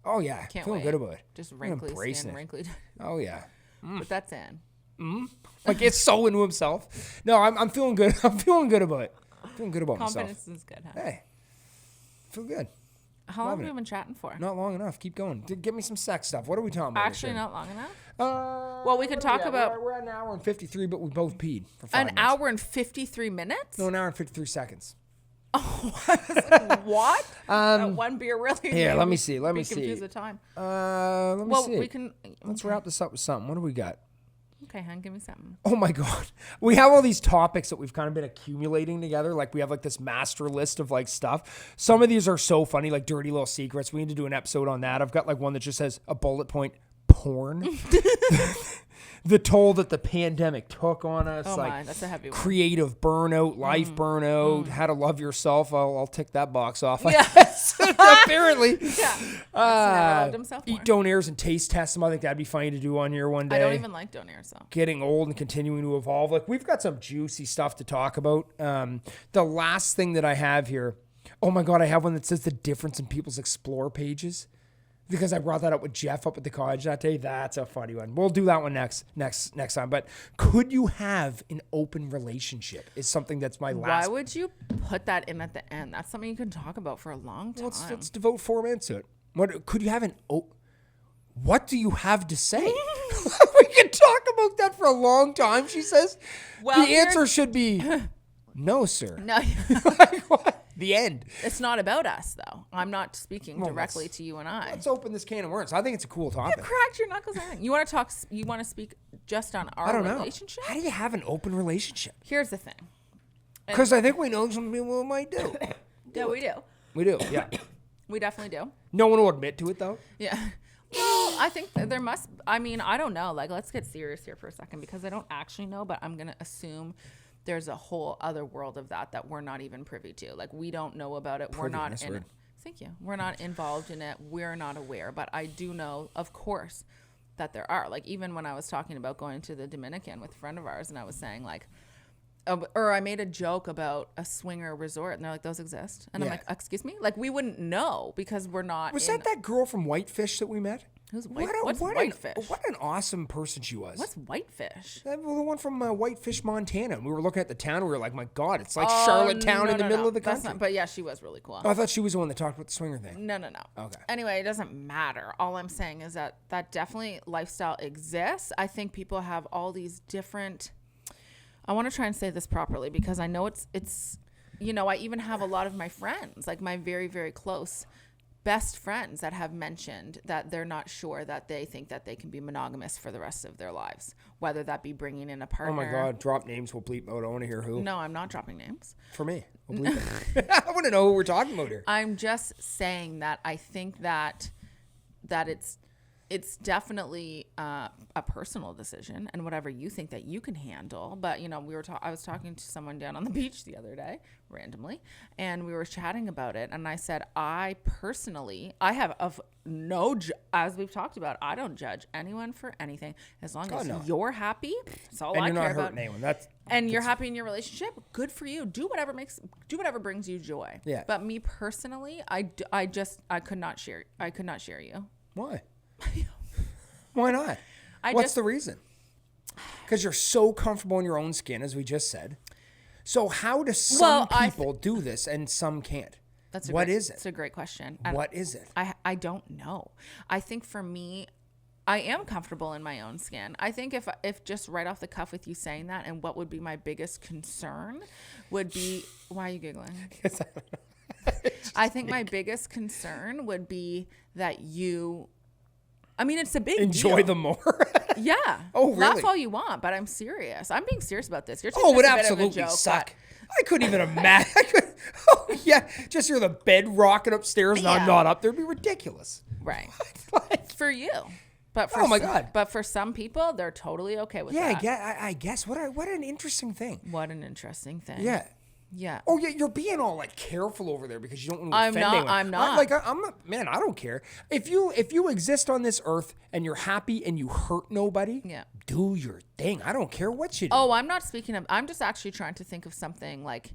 Oh yeah, feeling good about it. Just wrinkly skin, wrinkly. Oh yeah, but that's in. Like it's so into himself. No, I'm feeling good. I'm feeling good about it. Feeling good about Confidence myself. Confidence is good, huh? Hey, feel good. How long have we been chatting for? Not long enough. Keep going. Get me some sex stuff. What are we talking about? Actually, not long enough. Well, we can talk about. We're at an hour and 53, but we both peed for 5 minutes. An hour and 53 minutes? No, an hour and 53 seconds. Oh, I was like, what? That one beer really. Here, let me see. Let me see. Confuse the time. Let me see. Well, we can. Let's wrap this up with something. What do we got? Okay, hon, give me something. Oh my God. We have all these topics that we've kind of been accumulating together. Like we have like this master list of like stuff. Some of these are so funny, like dirty little secrets. We need to do an episode on that. I've got like one that just says a bullet point porn. The toll that the pandemic took on us. Oh like my, that's a heavy one. Creative burnout, life burnout, how to love yourself. I'll tick that box off. Yeah. Apparently. Yeah. Never loved himself more. Eat donairs and taste test them. I think that'd be funny to do on here one day. I don't even like donairs, so. Getting old and continuing to evolve. Like we've got some juicy stuff to talk about. The last thing that I have here, oh my God, I have one that says the difference in people's explore pages. because I brought that up with Jeff up at the college that day. That's a funny one. We'll do that one next time. But could you have an open relationship? Is something that's my last. Why would you put that in at the end? That's something you can talk about for a long time. Let's devote 4 minutes to it. What could you have an? What do you have to say? We can talk about that for a long time. She says. Well, the answer should be no, sir. No. Like, what? The end. It's not about us, though. I'm not speaking directly to you and I. Let's open this can of worms. I think it's a cool topic. You cracked your knuckles in. You want to talk? You want to speak just on our relationship? How do you have an open relationship? Here's the thing. Because I think we know some people might do. Yeah, we do. We do, yeah. We definitely do. No one will admit to it, though. Yeah. Well, I think that there must. I mean, I don't know. Like, let's get serious here for a second because I don't actually know, but I'm gonna assume there's a whole other world of that we're not even privy to. Like, we don't know about it. We're not in it. Thank you. We're not involved in it. We're not aware. But I do know, of course, that there are. Like, even when I was talking about going to the Dominican with a friend of ours, and I was saying, like, or I made a joke about a swinger resort, and they're like, those exist? And I'm like, excuse me? Like, we wouldn't know because we're not. Was that girl from Whitefish that we met? Who's what's Whitefish? What an awesome person she was. What's Whitefish? The one from Whitefish, Montana. We were looking at the town. We were like, my God, it's like Charlottetown in the middle of the country. But yeah, she was really cool. Oh, I thought she was the one that talked about the swinger thing. No. Okay. Anyway, it doesn't matter. All I'm saying is that definitely lifestyle exists. I think people have all these different. I want to try and say this properly because I know it's. I even have a lot of my friends, like my very, very close best friends, that have mentioned that they're not sure that they think that they can be monogamous for the rest of their lives, whether that be bringing in a partner. Oh my God, drop names, we'll bleep out. I want to hear who. No, I'm not dropping names. For me, we'll bleep it. I want to know who we're talking about here. I'm just saying that I think that it's definitely a personal decision and whatever you think that you can handle. But, I was talking to someone down on the beach the other day, randomly, and we were chatting about it. And I said, I have as we've talked about, I don't judge anyone for anything. As long as you're happy, that's all I care about. And you're not hurting anyone. You're happy in your relationship, good for you. Do whatever brings you joy. Yeah. But me personally, I could not share you. Why? Why not? What's the reason? Because you're so comfortable in your own skin, as we just said. So how do some people do this and some can't? What is it? It's a great question. What is it? I don't know. I think for me, I am comfortable in my own skin. I think if just right off the cuff with you saying that, and what would be my biggest concern would be, why are you giggling? I think my biggest concern would be that you. I mean, it's a big enjoy deal. them more. Yeah. Oh, really? Laugh all you want, but I'm serious. I'm being serious about this. You're taking it would this a bit absolutely of a joke, suck. I couldn't even imagine. Just hear the bed rocking upstairs and I'm not up there. It'd be ridiculous. Right. For you. But for oh my God. But for some people, they're totally okay with that. Yeah, I guess. What an interesting thing. What an interesting thing. Yeah. Yeah. Oh, yeah, you're being all like careful over there because you don't want to offend anyone. I'm not. I'm not. Man, I don't care. If you exist on this earth and you're happy and you hurt nobody, do your thing. I don't care what you do. Oh, I'm not speaking of. I'm just actually trying to think of something like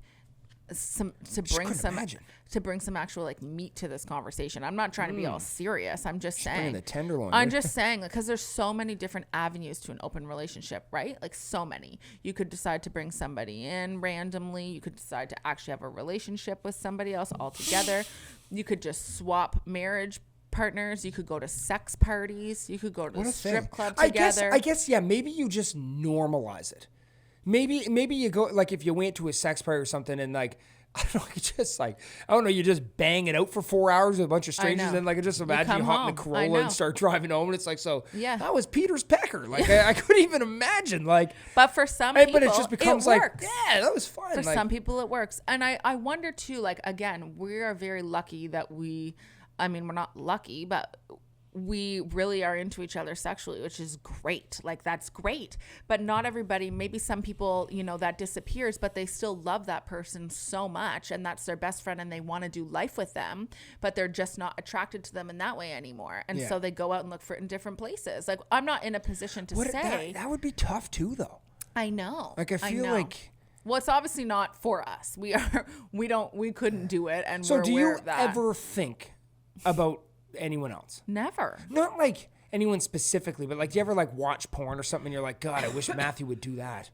to bring some actual like meat to this conversation. I'm not trying to be all serious. I'm just saying the tenderloin. I'm just saying because there's so many different avenues to an open relationship, right? Like so many. You could decide to bring somebody in randomly. You could decide to actually have a relationship with somebody else altogether. You could just swap marriage partners. You could go to sex parties. You could go to the strip club together. I guess maybe you just normalize it. Maybe you go, like, if you went to a sex party or something and, like, I don't know, you just bang it out for 4 hours with a bunch of strangers and, like, I just imagine you hop in the Corolla and start driving home and it's like, that was Peter's Pecker. Like, I couldn't even imagine, like. But for some people, but it just becomes like, yeah, that was fun. For some people, it works. And I wonder, too, like, again, we are very lucky that we're not lucky, but we really are into each other sexually, which is great. Like, that's great. But not everybody, maybe some people, that disappears, but they still love that person so much and that's their best friend and they want to do life with them, but they're just not attracted to them in that way anymore. And so they go out and look for it in different places. Like, I'm not in a position to say. That would be tough too, though. I know. Like, I feel like. Well, it's obviously not for us. We couldn't do it. And so we're do aware you of that. ever think about anyone else? Never. Not like anyone specifically, but like, do you ever like watch porn or something and you're like, God, I wish Matthew would do that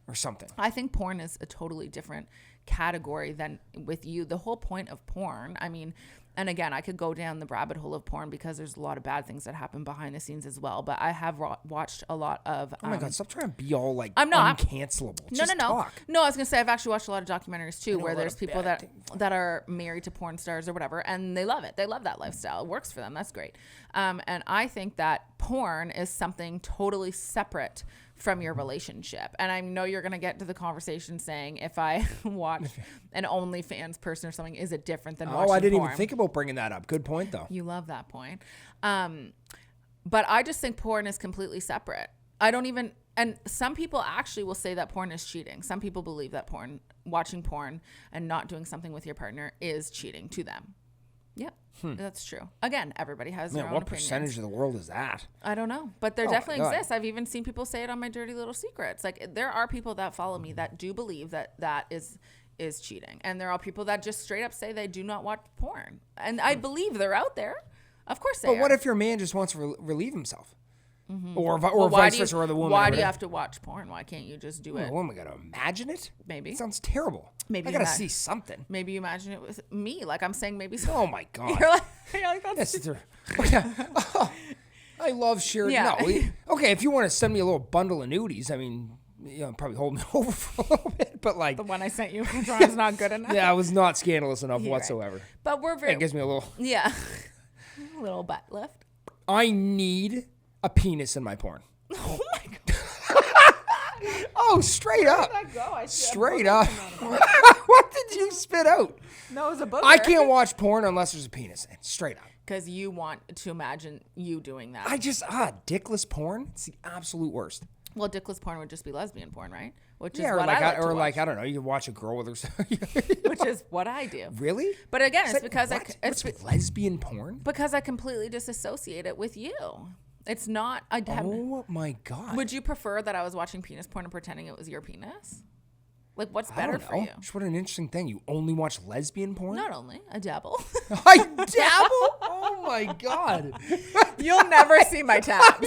or something? I think porn is a totally different category than with you. The whole point of porn, I mean, and again, I could go down the rabbit hole of porn because there's a lot of bad things that happen behind the scenes as well. But I have watched a lot of. Oh my God, stop trying to be all like I'm not uncancelable. No, Just talk. No, I was gonna say I've actually watched a lot of documentaries too, where a lot there's of people bad that are married to porn stars or whatever, and they love it. They love that lifestyle. It works for them. That's great. And I think that porn is something totally separate from your relationship. And I know you're going to get to the conversation saying, if I watch an OnlyFans person or something, is it different than watching porn? Oh, I didn't even think about bringing that up. Good point, though. You love that point. But I just think porn is completely separate. I don't even, and some people actually will say that porn is cheating. Some people believe that watching porn and not doing something with your partner is cheating to them. Yeah, that's true. Again, everybody has their own what opinions. percentage of the world is that? I don't know, but there Oh definitely my God. exists. I've even seen people say it on my Dirty Little Secrets. Like, there are people that follow me that do believe that is cheating, and there are people that just straight up say they do not watch porn, and I believe they're out there. Of course they are. But what if your man just wants to relieve himself? Or Well, vice versa, or the woman? Why or do you whatever. have to watch porn? Why can't you just do it? What am I going to imagine it? Maybe. It sounds terrible. Maybe I got to ima- see something. Maybe you imagine it with me. Like, I'm saying maybe. Oh my God. You're like that's I love Sheridan. Yeah. No, okay, if you want to send me a little bundle of nudies, I mean, probably hold me over for a little bit, but like, the one I sent you from Toronto's not good enough. yeah, it was not scandalous enough You're right. whatsoever. But we're very It gives me a little. yeah, a little butt lift. I need a penis in my porn. Oh my God. Oh, straight up. Where did that go? I see a Straight booger up. coming out of it. What did you spit out? No, it was a booger. I can't watch porn unless there's a penis in. Straight up. Because you want to imagine you doing that. Dickless porn? It's the absolute worst. Well, dickless porn would just be lesbian porn, right? Which is Yeah, or what like, I like to I watch. don't know, you watch a girl with her. Which is what I do. Really? But again, Is it's that- because what? it's What's lesbian porn? because I completely disassociate it with you. It's not. Oh my God. Would you prefer that I was watching penis porn and pretending it was your penis? Like, what's I better don't for know. you? Just what an interesting thing. You only watch lesbian porn? Not only a dabble. I dabble? Oh my God. You'll never see my tabs.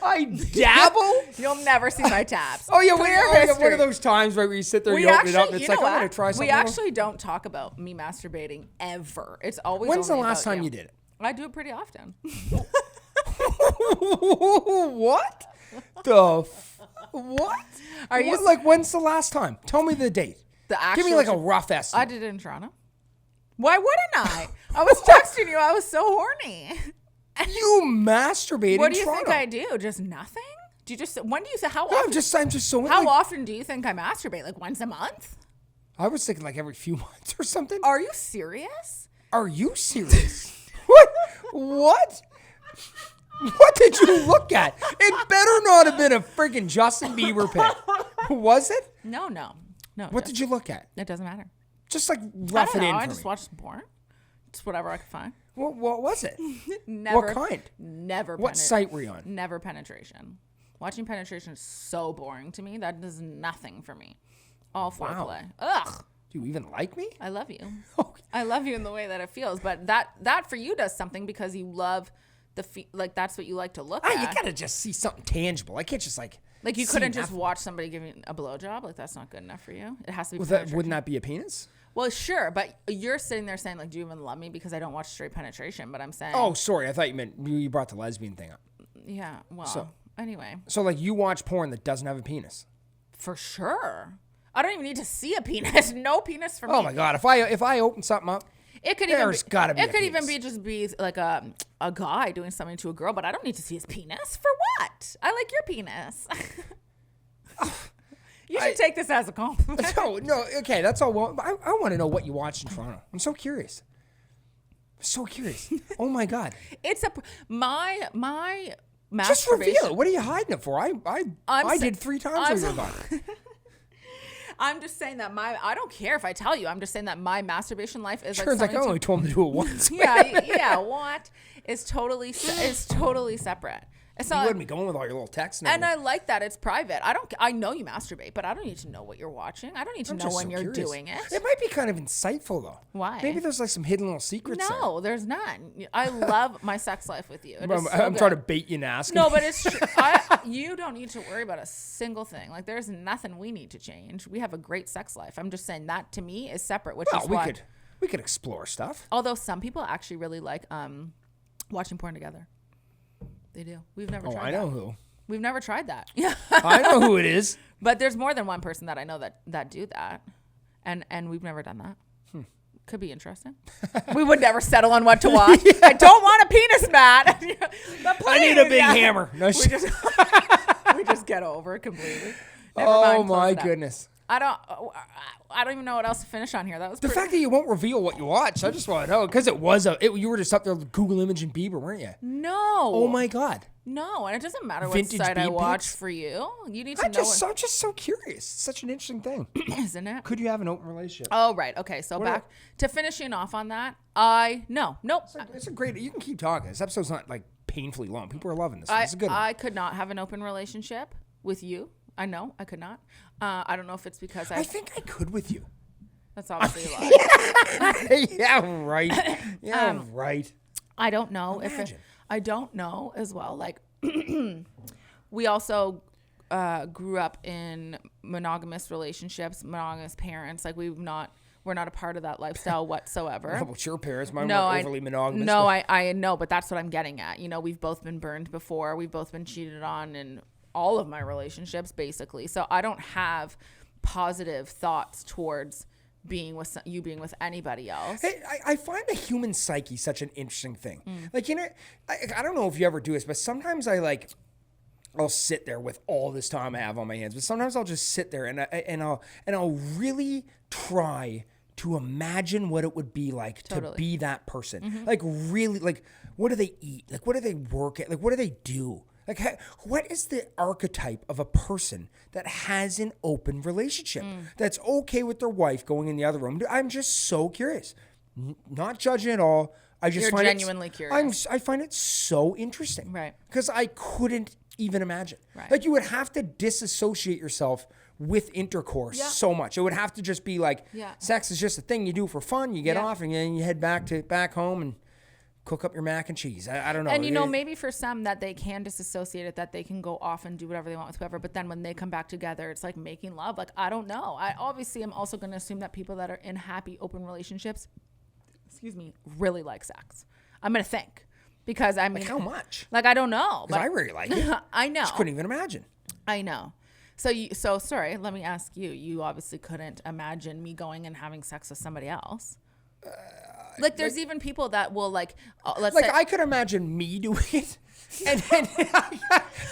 I dabble? You'll never see my tabs. Oh yeah, Clear one history. of those times where you sit there, We you open it up, and actually, it's you like, know I'm going what? to try something. We else. actually don't talk about me masturbating ever. It's always. When's the only last about time you did it? I do it pretty often. What? What? Are you Like, when's the last time? Tell me the date. Give me like a rough I estimate. did it in Toronto. Why wouldn't I? I was texting you. I was so horny. You masturbate What in do you Toronto. think I do? Just nothing? Do you just? When do you say? How No, often? I'm just so. How like, often do you think I masturbate? Like once a month? I was thinking like every few months or something. Are you serious? Are you serious? What? What? What did you look at? It better not have been a freaking Justin Bieber pic. Was it? No. What did you look at? It doesn't matter. Just like I rough don't it know. in I for just me. watched porn. Just whatever I could find. What was it? Never. What kind? Never. What site were you on? Never penetration. Watching penetration is so boring to me. That does nothing for me. All foreplay. Ugh. Do you even like me? I love you. Okay. I love you in the way that it feels. But that for you does something because you love like that's what you like to look at. You gotta just see something tangible. I can't just like you see couldn't just nothing. watch somebody giving a blowjob. Like that's not good enough for you. It has to be. Wouldn't that be a penis? Well, sure, but you're sitting there saying like, "Do you even love me?" Because I don't watch straight penetration. But I'm saying, Oh, sorry. I thought you meant you brought the lesbian thing up. yeah. Well, anyway, So like you watch porn that doesn't have a penis. for sure. I don't even need to see a penis. No penis for me. Oh my God! If I open something up, It could There's even gotta be it a could even penis. be like a guy doing something to a girl, but I don't need to see his penis for what? I like your penis. You should take this as a compliment. no. Okay, that's all. Well, I want to know what you watched in Toronto. I'm so curious. Oh my God! It's my Just masturbation. reveal it. What are you hiding it for? I did 3 times while you were gone. I'm just saying that I don't care if I tell you. I'm just saying that my masturbation life is Sure, it's like I something only told him to do it once. yeah, what is totally separate. It's You not, wouldn't be going with all your little texts. and I like that it's private. I know you masturbate, but I don't need to know what you're watching. I don't need to know when you're doing it. It might be kind of insightful though. Why? Maybe there's like some hidden little secrets. No, there's none. I love my sex life with you. It there. is so I'm good. trying to bait you and ask. No, but it's true. You don't need to worry about a single thing. Like, there's nothing we need to change. We have a great sex life. I'm just saying that to me is separate, which is why. We could explore stuff. Although some people actually really like watching porn together. They do. We've never tried that. I know who. We've never tried that. Yeah. I know who it is. But there's more than one person that I know that do that. And we've never done that. Could be interesting. We would never settle on what to watch. Yeah. I don't want a penis, Matt. I need a big hammer. No, we just get over it completely. Oh my goodness. I don't even know what else to finish on here. That was the fact that you won't reveal what you watch. I just want to know because you were just up there Google imaging Bieber, weren't you? No. Oh my God. No, and it doesn't matter what Vintage site I bead watch pics? for you. You need to I'm know. just so curious. It's such an interesting thing. Isn't it? Could you have an open relationship? Oh, right. Okay. So back to finishing off on that. Nope. It's a great. You can keep talking. This episode's not like painfully long. People are loving this. It's a good one. I could not have an open relationship with you. I know I could not. I don't know if it's because I think I could with you. That's obviously a lie. Yeah, right. Yeah, right. I don't know I don't know as well. Like, we also grew up in monogamous relationships, monogamous parents. Like, we're not a part of that lifestyle whatsoever. How about your parents? Mine were overly monogamous. No, I know, but that's what I'm getting at. You know, we've both been burned before. We've both been cheated on in all of my relationships, basically. So I don't have positive thoughts towards being with anybody else. Hey, I find the human psyche such an interesting thing. Like, you know, I don't know if you ever do this, but sometimes I'll sit there with all this time I have on my hands, but sometimes I'll just sit there and I'll really try to imagine what it would be like to be that person. Like, really, like, what do they eat? Like, what do they work at? Like, what do they do? Like, what is the archetype of a person that has an open relationship that's okay with their wife going in the other room? I'm just so curious. Not judging at all. You're genuinely curious. I find it so interesting. Right. Because I couldn't even imagine. Right. Like, you would have to disassociate yourself with intercourse so much. It would have to just be like, sex is just a thing you do for fun. You get off and then you head back home and cook up your mac and cheese. I don't know. And, you know, maybe for some that they can disassociate it, that they can go off and do whatever they want with whoever. But then when they come back together, it's like making love. Like, I don't know. I obviously am also going to assume that people that are in happy, open relationships, really like sex. I'm going to think. Because, I mean. Like, how much? Like, I don't know. Because I really like it. I know. Just couldn't even imagine. I know. So sorry, let me ask you. You obviously couldn't imagine me going and having sex with somebody else. Like, there's even people that will, like, let's say. I could imagine me doing it. And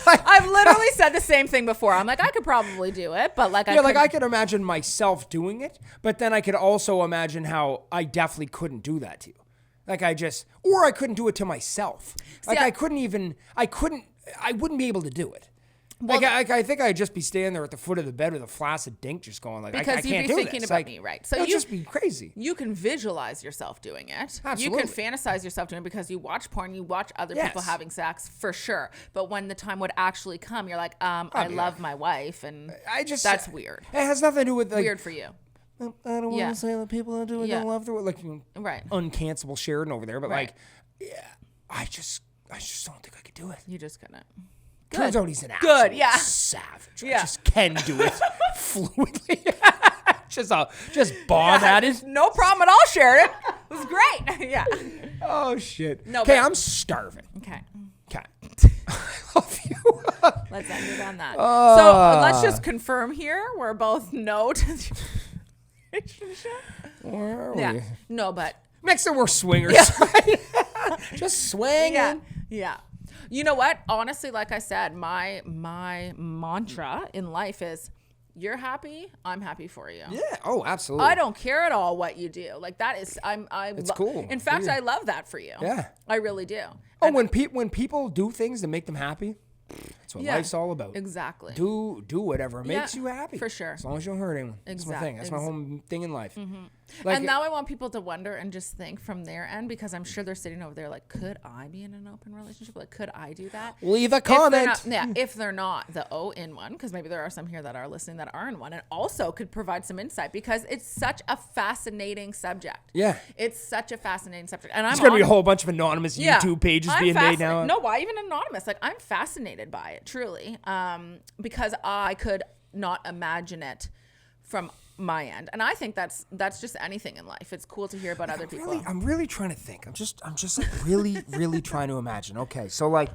I've literally said the same thing before. I'm like, I could probably do it, but like, I could imagine myself doing it, but then I could also imagine how I definitely couldn't do that to you. Like, I couldn't do it to myself. Like, I wouldn't be able to do it. Well, like, I think I'd just be standing there at the foot of the bed with a flaccid dink just going like, I can't do this. Because you'd be thinking about me, right? So you'd just be crazy. You can visualize yourself doing it. Absolutely. You can fantasize yourself doing it because you watch porn, you watch other people having sex, for sure. But when the time would actually come, you're like, I love my wife, and that's weird. It has nothing to do with, like, weird for you. I don't want to say that people are doing they love their, like, right, uncancelable Sheridan over there, but like, I just don't think I could do it. You just couldn't. Good. Turns out he's an absolute savage. I just can do it fluidly. just bomb at it. No problem at all, Sheridan. It was great. Yeah. Oh shit. No. Okay, I'm starving. Okay. I love you. Let's end it on that. So let's just confirm here. We're both no to the relationship. Where are we? No, but next time we're swingers. Just swinging. Yeah. You know what? Honestly, like I said, my mantra in life is, you're happy, I'm happy for you. Yeah. Oh, absolutely. I don't care at all what you do. Like, that is, it's cool. In fact, I love that for you. Yeah. I really do. Oh, when people do things that make them happy, That's what life's all about. Exactly. Do whatever makes you happy. For sure. As long as you don't hurt anyone. That's my thing. That's my whole thing in life. And now I want people to wonder and just think from their end, because I'm sure they're sitting over there like, could I be in an open relationship? Like, could I do that? Leave a comment. If they're not the in one, because maybe there are some here that are listening that are in one, and also could provide some insight, because it's such a fascinating subject. Yeah. It's such a fascinating subject. And There's going to be a whole bunch of anonymous YouTube pages being made now. No, why even anonymous? Like, I'm fascinated by it, truly, because I could not imagine it from my end. And I think that's just anything in life. It's cool to hear about other people. I'm really trying to think. I'm just like really, really trying to imagine. Okay, so like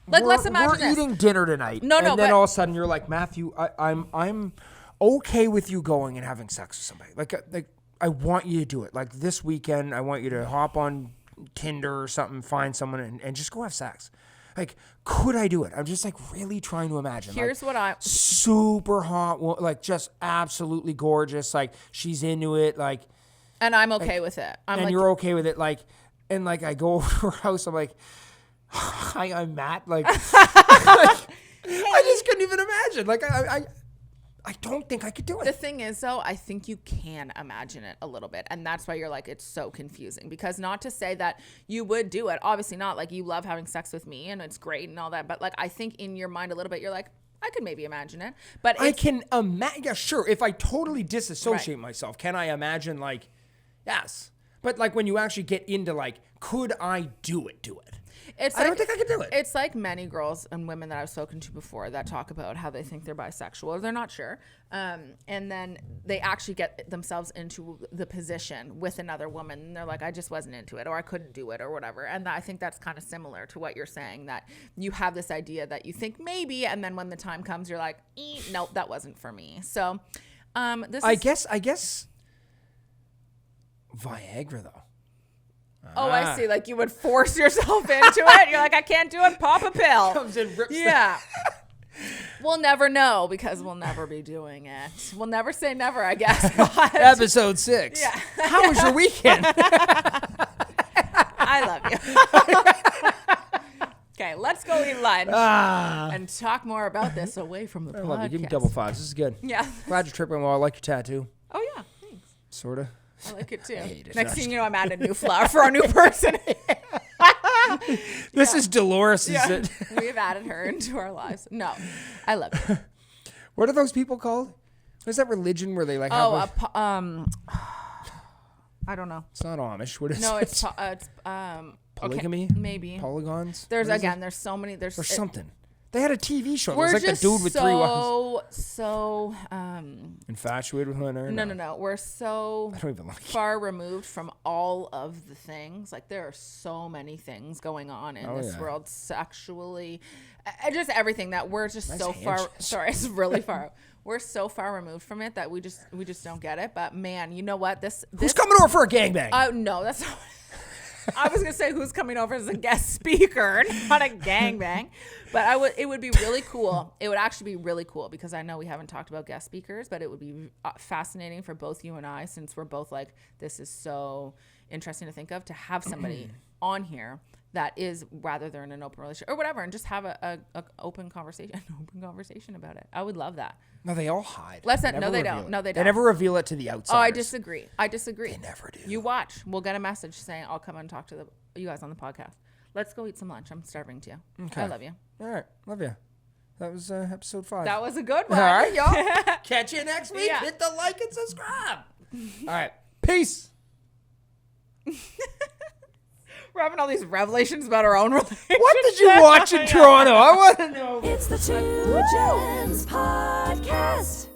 let's imagine we're this. eating dinner tonight. No, and then all of a sudden you're like, Matthew, I'm okay with you going and having sex with somebody. Like I want you to do it. Like this weekend, I want you to hop on Tinder or something, find someone and just go have sex. Like, could I do it? I'm just like really trying to imagine. Here's what I super hot, like just absolutely gorgeous. Like she's into it. Like, and I'm okay with it. You're okay with it. Like, and like I go over to her house. I'm like, hi, I'm Matt. Like, I just couldn't even imagine. Like, I don't think I could do it. The thing is, though, I think you can imagine it a little bit. And that's why you're like, it's so confusing. Because not to say that you would do it. Obviously not. Like, you love having sex with me and it's great and all that. But, like, I think in your mind a little bit, you're like, I could maybe imagine it. But I can imagine. Yeah, sure. If I totally disassociate myself, can I imagine, like, yes. But, like, when you actually get into, like, could I do it? I don't think I could do it. It's like many girls and women that I've spoken to before that talk about how they think they're bisexual or they're not sure. And then they actually get themselves into the position with another woman and they're like, I just wasn't into it or I couldn't do it or whatever. And I think that's kind of similar to what you're saying, that you have this idea that you think maybe, and then when the time comes, you're like, nope, that wasn't for me. So I guess Viagra, though. Oh, I see. Like you would force yourself into it. You're like, I can't do it. Pop a pill. Comes in, rips We'll never know because we'll never be doing it. We'll never say never, I guess. But Episode 6. Yeah. How was your weekend? I love you. Okay, let's go eat lunch and talk more about this away from the podcast. I love you. Give me double fives. This is good. Yeah. Glad you're tripping well. I like your tattoo. Oh, yeah. Thanks. Sort of. I like it too. It. Next thing you know, I'm adding a new flower for our new person. This is Dolores, is it? We've added her into our lives. No, I love it. What are those people called? What's that religion where they like have I don't know. It's not Amish. What is it? No, it's polygamy? Okay, maybe. Polygons? There's so many. There's something. They had a TV show. It We're was like the dude with 3 wives. So infatuated with her? No. We're so I don't even like far removed from all of the things. Like there are so many things going on in this world sexually, just everything that we're just so far. Sorry, it's really far. We're so far removed from it that we just don't get it. But man, you know what? Who's coming over for a gangbang? No, that's not. I was gonna say who's coming over as a guest speaker, not a gangbang, but it would be really cool. It would actually be really cool because I know we haven't talked about guest speakers, but it would be fascinating for both you and I, since we're both like, this is so interesting to think of, to have somebody on here that is, rather they're in an open relationship or whatever, and just have a open conversation about it. I would love that. No, they all hide. No, they don't. No, they don't. They never reveal it to the outsiders. Oh, I disagree. They never do. You watch. We'll get a message saying, I'll come and talk to you guys on the podcast. Let's go eat some lunch. I'm starving to you. Okay. I love you. All right. Love you. That was episode 5. That was a good one. All right, y'all. Catch you next week. Yeah. Hit the like and subscribe. All right. Peace. We're having all these revelations about our own relationship. What did you watch in Toronto? I want to know. It's the Two Gems Podcast.